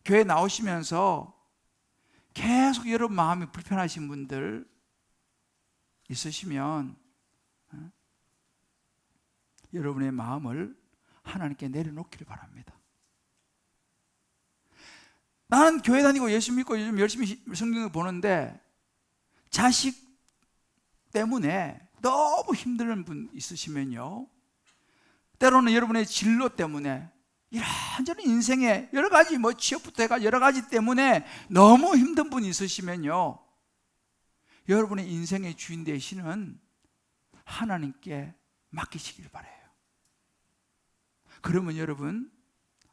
교회 나오시면서 계속 여러분 마음이 불편하신 분들 있으시면 여러분의 마음을 하나님께 내려놓기를 바랍니다. 나는 교회 다니고 예수 믿고 요즘 열심히 성경을 보는데 자식 때문에 너무 힘든 분 있으시면요, 때로는 여러분의 진로 때문에 이런저런 인생에 여러 가지 취업부터 해가 여러 가지 때문에 너무 힘든 분 있으시면요, 여러분의 인생의 주인 되시는 하나님께 맡기시길 바라요. 그러면 여러분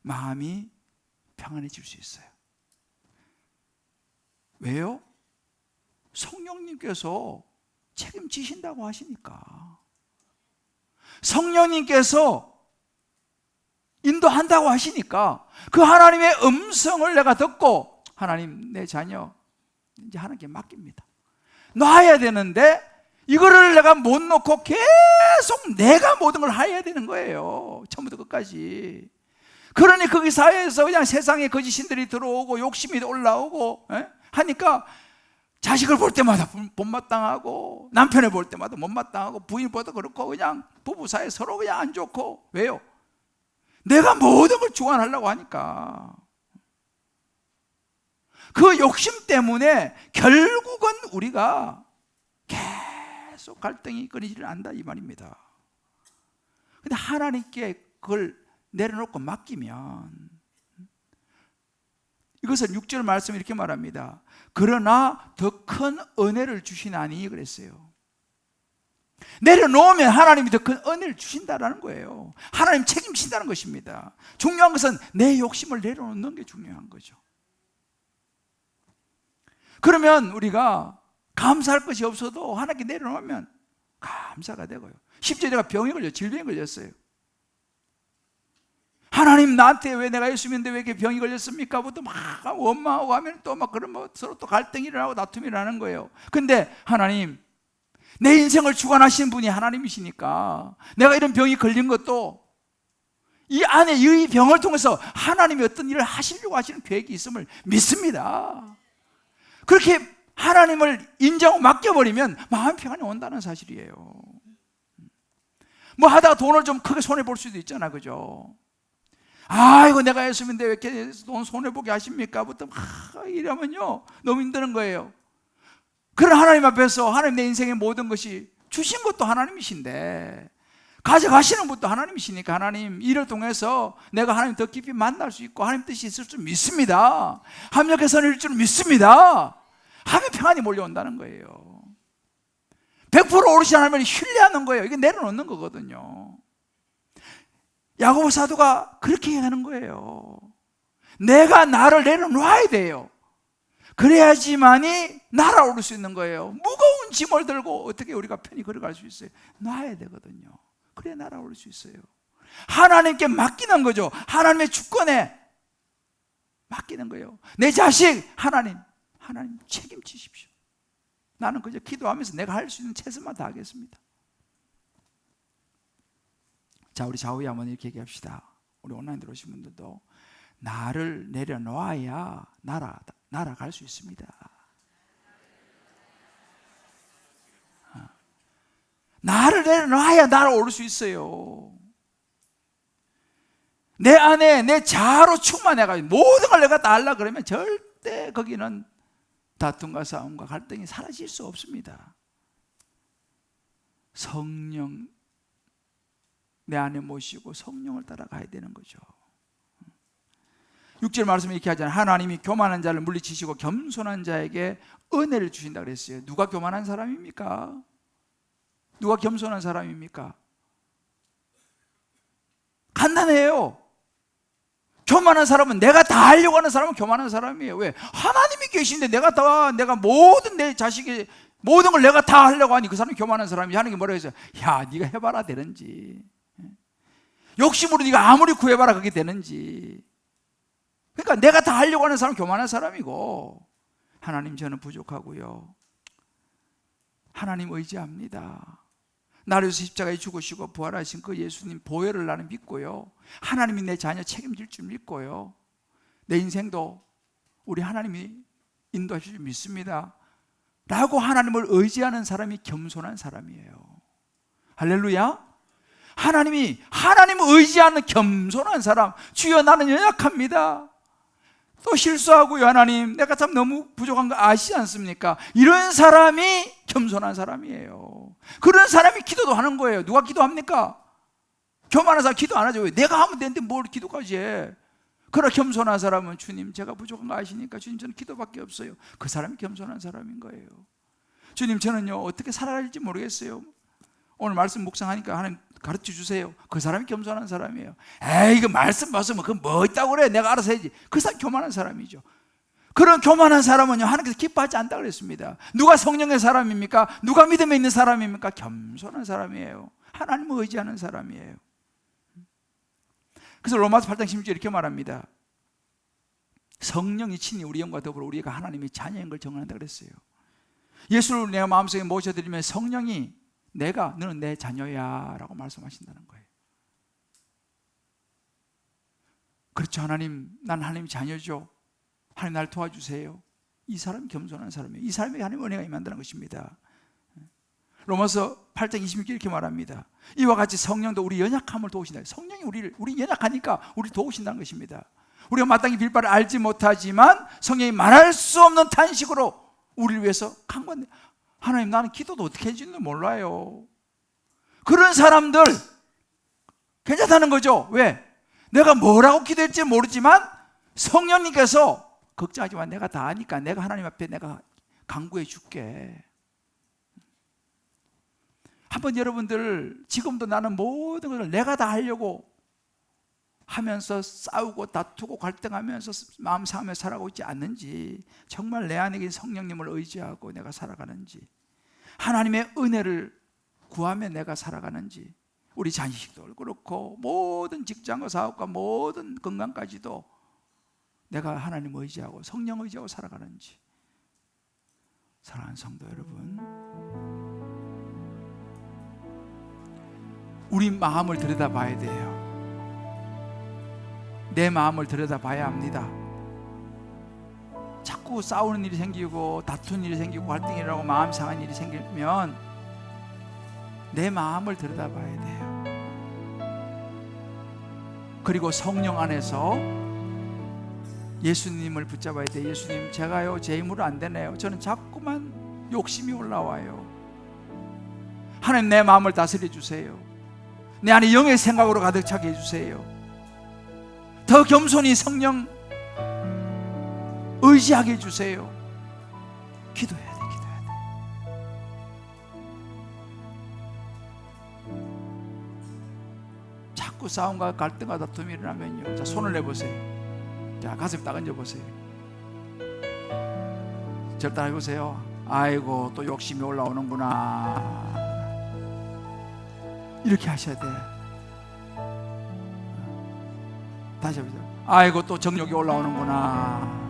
마음이 평안해질 수 있어요. 왜요? 성령님께서 책임지신다고 하시니까. 성령님께서 인도한다고 하시니까 그 하나님의 음성을 내가 듣고 하나님, 내 자녀 이제 하나님께 맡깁니다. 놔야 되는데 이거를 내가 못 놓고 계속 내가 모든 걸 해야 되는 거예요. 처음부터 끝까지. 그러니 거기 사회에서 그냥 세상에 거짓신들이 들어오고 욕심이 올라오고 하니까 자식을 볼 때마다 못마땅하고 남편을 볼 때마다 못마땅하고 부인을 봐도 그렇고 그냥 부부 사이 서로 그냥 안 좋고. 왜요? 내가 모든 걸 주관하려고 하니까. 그 욕심 때문에 결국은 우리가 계속 갈등이 끊이지를 않는다 이 말입니다. 근데 하나님께 그걸 내려놓고 맡기면, 이것은 6절 말씀 이렇게 말합니다. 그러나 더 큰 은혜를 주시나니 그랬어요. 내려놓으면 하나님이 더 큰 은혜를 주신다는 거예요. 하나님 책임진다는 것입니다. 중요한 것은 내 욕심을 내려놓는 게 중요한 거죠. 그러면 우리가 감사할 것이 없어도 하나님께 내려놓으면 감사가 되고요. 심지어 내가 질병에 걸렸어요. 하나님, 나한테 왜, 내가 예수님인데 왜 이렇게 병이 걸렸습니까? 부터 막 원망하고 하면 또 막 그러면 서로 또 갈등이 일어나고 다툼이 일어나는 거예요. 근데 하나님, 내 인생을 주관하시는 분이 하나님이시니까 내가 이런 병이 걸린 것도 이 안에 이 병을 통해서 하나님이 어떤 일을 하시려고 하시는 계획이 있음을 믿습니다. 그렇게 하나님을 인정하고 맡겨버리면 마음 평안이 온다는 사실이에요. 뭐 하다가 돈을 좀 크게 손해볼 수도 있잖아, 그죠? 이거 내가 예수님인데 왜 이렇게 돈 손해보게 하십니까? 부터 막 이러면요 너무 힘드는 거예요. 그런 하나님 앞에서 하나님, 내 인생의 모든 것이 주신 것도 하나님이신데 가져가시는 분도 하나님이시니까 하나님, 이를 통해서 내가 하나님 더 깊이 만날 수 있고 하나님 뜻이 있을 줄 믿습니다. 합력해서 일 줄 믿습니다. 하면 평안이 몰려온다는 거예요. 100% 오르신 하나님을 신뢰하는 거예요. 이게 내려놓는 거거든요. 야고보 사도가 그렇게 하는 거예요. 내가 나를 내려놓아야 돼요. 그래야지만이 날아오를 수 있는 거예요. 무거운 짐을 들고 어떻게 우리가 편히 걸어갈 수 있어요? 놔야 되거든요. 그래야 날아올 수 있어요. 하나님께 맡기는 거죠. 하나님의 주권에 맡기는 거예요. 내 자식, 하나님 책임지십시오. 나는 그저 기도하면서 내가 할 수 있는 최선만 다하겠습니다. 자, 우리 좌우에 한번 이렇게 얘기합시다. 우리 온라인 들어오신 분들도 나를 내려놓아야 날아갈 수 있습니다. 나를 내려놔야 날아올 수 있어요. 내 안에 내 자아로 충만해가지고 모든 걸 내가 다 하려고 그러면 절대 거기는 다툼과 싸움과 갈등이 사라질 수 없습니다. 성령 내 안에 모시고 성령을 따라가야 되는 거죠. 6절 말씀에 이렇게 하잖아요. 하나님이 교만한 자를 물리치시고 겸손한 자에게 은혜를 주신다 그랬어요. 누가 교만한 사람입니까? 누가 겸손한 사람입니까? 간단해요. 교만한 사람은, 내가 다 하려고 하는 사람은 교만한 사람이에요. 왜? 하나님이 계신데 내가 모든 내 자식이 모든 걸 내가 다 하려고 하니 그 사람이 교만한 사람이. 하나님이 뭐라고 했어요? 야, 네가 해봐라 되는지. 욕심으로 네가 아무리 구해봐라 그게 되는지. 그러니까 내가 다 하려고 하는 사람은 교만한 사람이고, 하나님 저는 부족하고요, 하나님 의지합니다. 나를 위해서 십자가에 죽으시고 부활하신 그 예수님 보혈을 나는 믿고요, 하나님이 내 자녀 책임질 줄 믿고요, 내 인생도 우리 하나님이 인도하실 줄 믿습니다 라고 하나님을 의지하는 사람이 겸손한 사람이에요. 할렐루야. 하나님을 의지하는 겸손한 사람. 주여, 나는 연약합니다, 또 실수하고요, 하나님 내가 참 너무 부족한 거 아시지 않습니까? 이런 사람이 겸손한 사람이에요. 그런 사람이 기도도 하는 거예요. 누가 기도합니까? 교만한 사람 기도 안 하죠. 왜? 내가 하면 되는데 뭘 기도까지 해? 그러나 겸손한 사람은, 주님 제가 부족한 거 아시니까 주님 저는 기도밖에 없어요. 그 사람이 겸손한 사람인 거예요. 주님 저는요 어떻게 살아야 할지 모르겠어요. 오늘 말씀 묵상하니까 하나님 가르쳐 주세요. 그 사람이 겸손한 사람이에요. 에이, 이거 말씀 봤으면 그 뭐 있다고 그래, 내가 알아서 해야지. 그 사람 교만한 사람이죠. 그런 교만한 사람은요, 하나님께서 기뻐하지 않다고 그랬습니다. 누가 성령의 사람입니까? 누가 믿음에 있는 사람입니까? 겸손한 사람이에요. 하나님을 의지하는 사람이에요. 그래서 로마서 8장 16절 이렇게 말합니다. 성령이 친히 우리 영과 더불어 우리가 하나님의 자녀인 걸 정언한다 그랬어요. 예수를 내가 마음속에 모셔드리면 성령이 너는 내 자녀야 라고 말씀하신다는 거예요. 그렇죠, 하나님, 난 하나님 자녀죠. 하나님 날 도와주세요. 이 사람이 겸손한 사람이에요. 이 사람에게 하나님의 은혜가 임한다는 것입니다. 로마서 8장 26절 이렇게 말합니다. 이와 같이 성령도 우리 연약함을 도우신다. 성령이 우리 연약하니까 우리 도우신다는 것입니다. 우리가 마땅히 빌 바를 알지 못하지만 성령이 말할 수 없는 탄식으로 우리를 위해서 간구한다. 하나님, 나는 기도도 어떻게 해주는지 몰라요. 그런 사람들 괜찮다는 거죠. 왜? 내가 뭐라고 기도했지 모르지만 성령님께서 걱정하지 마, 내가 다 아니까 내가 하나님 앞에 내가 간구해 줄게. 한번 여러분들, 지금도 나는 모든 것을 내가 다 하려고 하면서 싸우고 다투고 갈등하면서 마음 상하며 살아가고 있지 않는지, 정말 내 안에 계신 성령님을 의지하고 내가 살아가는지, 하나님의 은혜를 구하며 내가 살아가는지, 우리 자식도 그렇고 모든 직장과 사업과 모든 건강까지도 내가 하나님을 의지하고 성령 의지하고 살아가는지. 사랑하는 성도 여러분, 우리 마음을 들여다봐야 돼요. 내 마음을 들여다봐야 합니다. 자꾸 싸우는 일이 생기고 다투는 일이 생기고 갈등이라고 마음 상한 일이 생기면 내 마음을 들여다봐야 돼요. 그리고 성령 안에서 예수님을 붙잡아야 돼요. 예수님, 제가요 제 힘으로 안 되네요. 저는 자꾸만 욕심이 올라와요. 하나님, 내 마음을 다스려 주세요. 내 안에 영의 생각으로 가득 차게 해주세요. 더 겸손히 성령 의지하게 해주세요. 기도해야 돼, 기도해야 돼. 자꾸 싸움과 갈등과 다툼이 일어나면요, 자, 손을 내보세요. 자, 가슴 딱 얹어보세요. 절 따라해보세요. 아이고, 또 욕심이 올라오는구나. 이렇게 하셔야 돼. 다시 해보세요. 아이고, 또 정욕이 올라오는구나.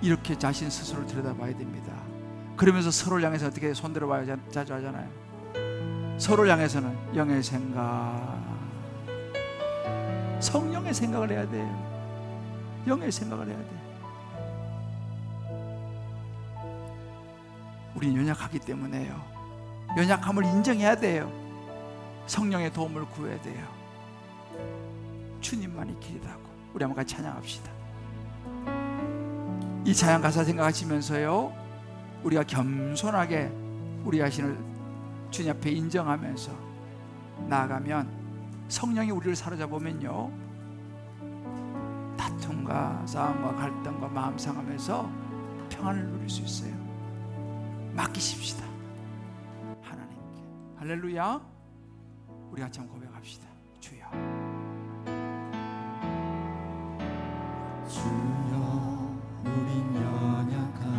이렇게 자신 스스로를 들여다봐야 됩니다. 그러면서 서로를 향해서 어떻게 손들어봐야 자주 하잖아요. 서로를 향해서는 영의 생각, 성령의 생각을 해야 돼요. 영의 생각을 해야 돼요. 우리는 연약하기 때문에요. 연약함을 인정해야 돼요. 성령의 도움을 구해야 돼요. 주님만이 길이라고. 우리 한번 같이 찬양합시다. 이 찬양 가사 생각하시면서요, 우리가 겸손하게 우리 자신을 주님 앞에 인정하면서 나아가면 성령이 우리를 사로잡으면요, 다툼과 싸움과 갈등과 마음 상하면서 평안을 누릴 수 있어요. 맡기십시다, 하나님께. 할렐루야. 우리 같이 한번 고백합시다. 주여,
주여, 우린 연약합니다.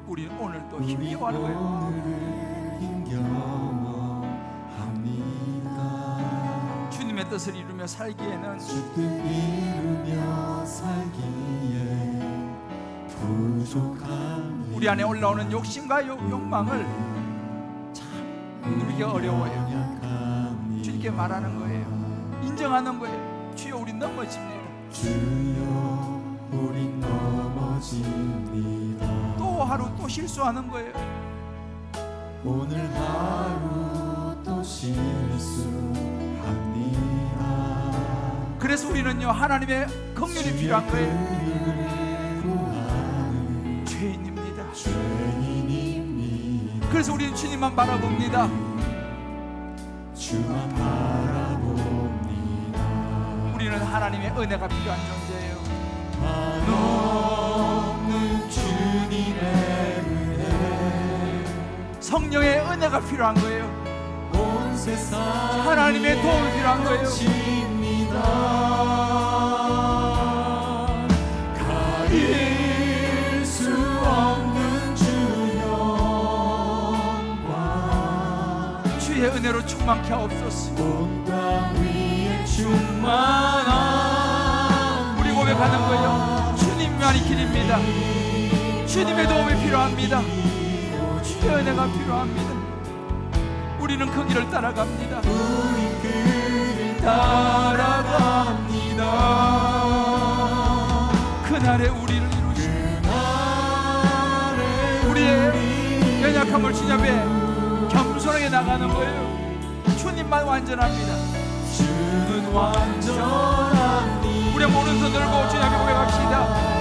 우리는 오늘도 힘겨워하는 거예요.
오늘을 힘겨워합니다.
주님의 뜻을 이루며 살기에는,
주 뜻 이루며 살기에 부족합니다.
우리 안에 올라오는 욕심과 욕망을 참 누리기 어려워요. 주님께 말하는 거예요. 인정하는 거예요. 주여, 우리 넘어집니다.
주여, 우리 넘어집니다.
또 하루 또 실수하는 거예요.
오늘 하루 또 실수합니다.
그래서 우리는요, 하나님의 긍휼이 필요한 거예요. 죄인입니다. 그래서 우리는 주님만 바라봅니다.
주만 바라봅니다.
우리는 하나님의 은혜가 필요한 존재예요.
한없는 주님의
성령의 은혜가 필요한 거예요.
온 세상
하나님의 도움이 필요한 거예요.
넘칩니다. 가릴 수 없는 주 영광
주의 은혜로 충만케 하옵소서.
온 땅 위에 충만한
우리 고백하는 거예요. 주님만이 길입니다. 주님의 도움이 필요합니다. 주의 은혜가 필요합니다. 우리는 그 길을 따라갑니다.
우리 그 길을 따라갑니다.
그날에 우리를 이루시고 우리의 연약함을 주님 앞에 겸손하게 나가는 거예요. 주님만 완전합니다.
주는 완전합니다.
우리 오른손 들고 주님 앞에 고백합시다.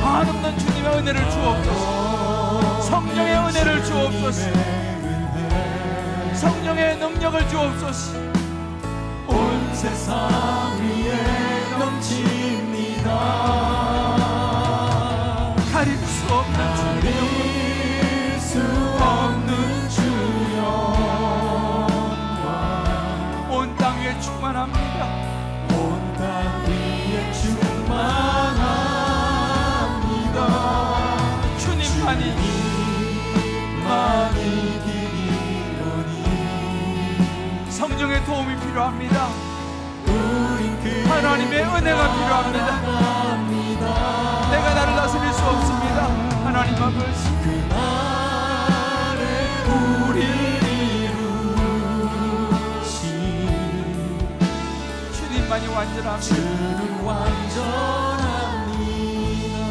한없는 주님의 은혜를 주옵소서. 성령의 은혜를 주옵소서. 성령의 능력을 주옵소서.
온 세상 위에 넘칩니다.
가릴 수 없는 주님의
가릴 수 없는 주 영광
온 땅 위에 충만합니다.
온 땅 위에 충만합니다.
주님만이
길이로니
성령의 도움이 필요합니다.
우린 그
하나님의 은혜가 필요합니다. 내가 나를 다스릴 수 없습니다. 하나님 아버지,
그날에 우리를 이루시
주님만이 완전합니다.
주는 완전합니다.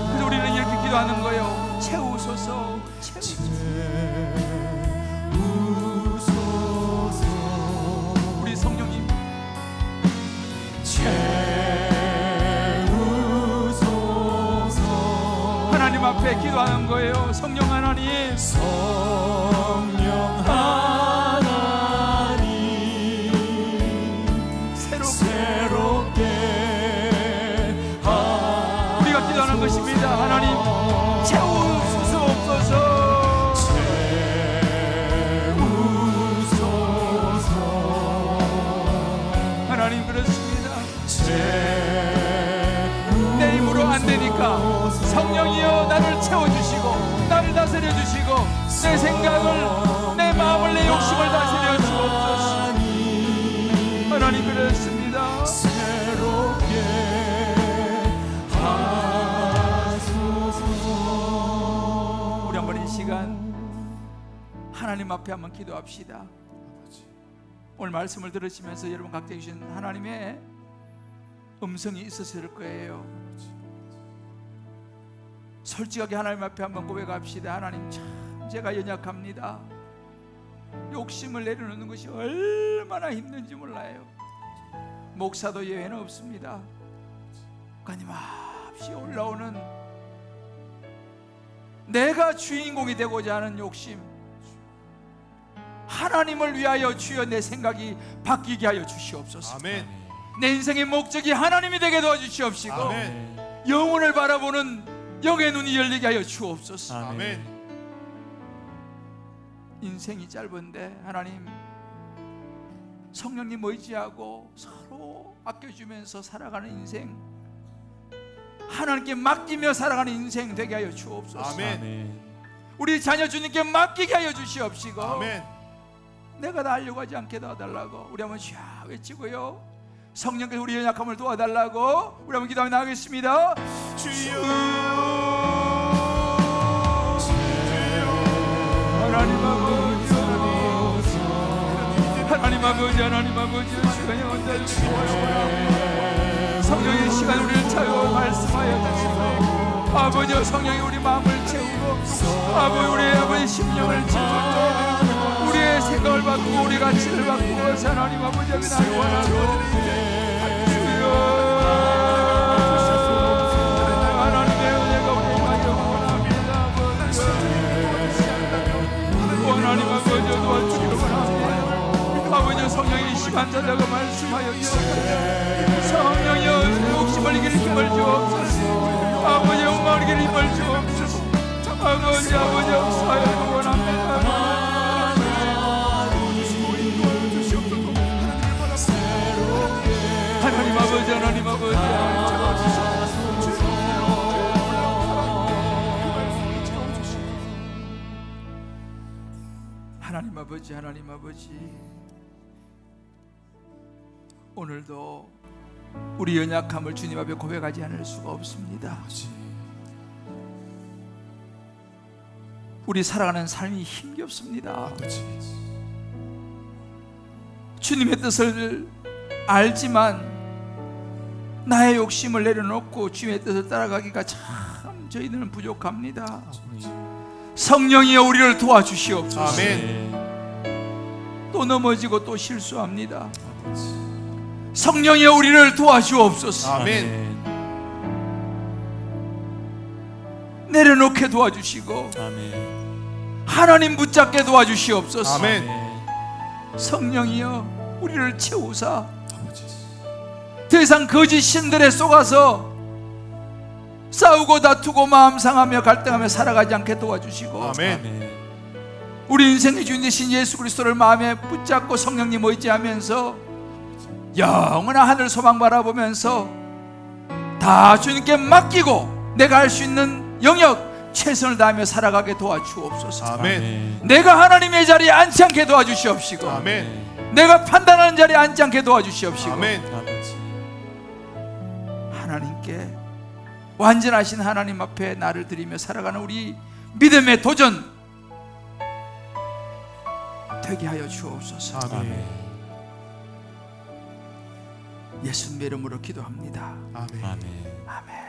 그래서 우리는 이렇게 기도하는 거예요. 채우소서, 채우소서.
채우소서
우리 성령님
채우소서
하나님 앞에 기도하는 거예요. 성령 하나님,
성령 하나님 새롭게
우리가 기도하는 것입니다. 하나님 채우소서. 하나님 그렇습니다. 내 힘으로 안 되니까 성령이여 나를 채워주시고 나를 다스려 주시고 내 생각을, 내 마음을, 내 욕심을 다스려 주옵소서. 하나님 그렇습니다.
새롭게 하소서.
우리 한번 이 시간 하나님 앞에 한번 기도합시다. 오늘 말씀을 들으시면서 여러분 각자 주신 하나님의 음성이 있었을 거예요. 솔직하게 하나님 앞에 한번 고백합시다. 하나님 참 제가 연약합니다. 욕심을 내려놓는 것이 얼마나 힘든지 몰라요. 목사도 예외는 없습니다. 끊임없이 올라오는 내가 주인공이 되고자 하는 욕심, 하나님을 위하여 주여 내 생각이 바뀌게 하여 주시옵소서.
아멘.
내 인생의 목적이 하나님이 되게 도와주시옵시고
아멘.
영혼을 바라보는 영의 눈이 열리게 하여 주옵소서.
아멘.
인생이 짧은데 하나님 성령님 의지하고 서로 아껴주면서 살아가는 인생, 하나님께 맡기며 살아가는 인생 되게 하여 주옵소서.
아멘.
우리 자녀 주님께 맡기게 하여 주시옵시고
아멘.
내가 다 하려고 하지 않게 도와달라고 우리 한번 쫙 외치고요. 성령께서 우리 연약함을 도와달라고 우리 한번 기도하며 나가겠습니다.
주여.
하나님 아버지, 하나님 아버지, 하나님 아버지, 시간이 언제 주시옵소서. 성령의 시간 우리를 채워 말씀하여 주시고 아버지 성령이 우리 마음을 채우고 아버지 우리의 아버지 심령을 채우고 우리의 생각을 바꾸고 우리 가치를 바꾸고 하나님 아버지 여기 나를 원하고 주여 하나님의 은혜가 우리에게 원합니다. 하나님 아버지 도와주기를 원합니다. 아버지 성령이 시간 자자고 말씀하여 주옵소서. 성령이여 욕심을 이길 힘을 주옵소서. 아버지 욕망을 이길 힘을 주옵소서. 아버지 역사하여 원합니다. 아버지, 하나님 아버지, 하나님 아버지, 하나님 아버지, 오늘도 우리 연약함을 주님 앞에 고백하지 않을 수가 없습니다. 우리 살아가는 삶이 힘겹습니다. 주님의 뜻을 알지만 나의 욕심을 내려놓고 주님의 뜻을 따라가기가 참 저희들은 부족합니다. 성령이여 우리를 도와주시옵소서.
아멘.
또 넘어지고 또 실수합니다. 성령이여 우리를 도와주옵소서.
아멘.
내려놓게 도와주시고
아멘.
하나님 붙잡게 도와주시옵소서.
아멘.
성령이여 우리를 채우사 더 이상 거짓 신들에 속아서 싸우고 다투고 마음 상하며 갈등하며 살아가지 않게 도와주시고
아멘.
우리 인생의 주인 되신 예수 그리스도를 마음에 붙잡고 성령님 의지하면서 영원한 하늘 소망 바라보면서 다 주님께 맡기고 내가 할 수 있는 영역 최선을 다하며 살아가게 도와주옵소서.
아멘.
내가 하나님의 자리에 앉지 않게 도와주시옵시고
아멘.
내가 판단하는 자리에 앉지 않게 도와주시옵시고
아멘.
하나님께 완전하신 하나님 앞에 나를 드리며 살아가는 우리 믿음의 도전 되게 하여 주옵소서.
아멘.
예수님의 이름으로 기도합니다.
아멘.
아멘.
아멘.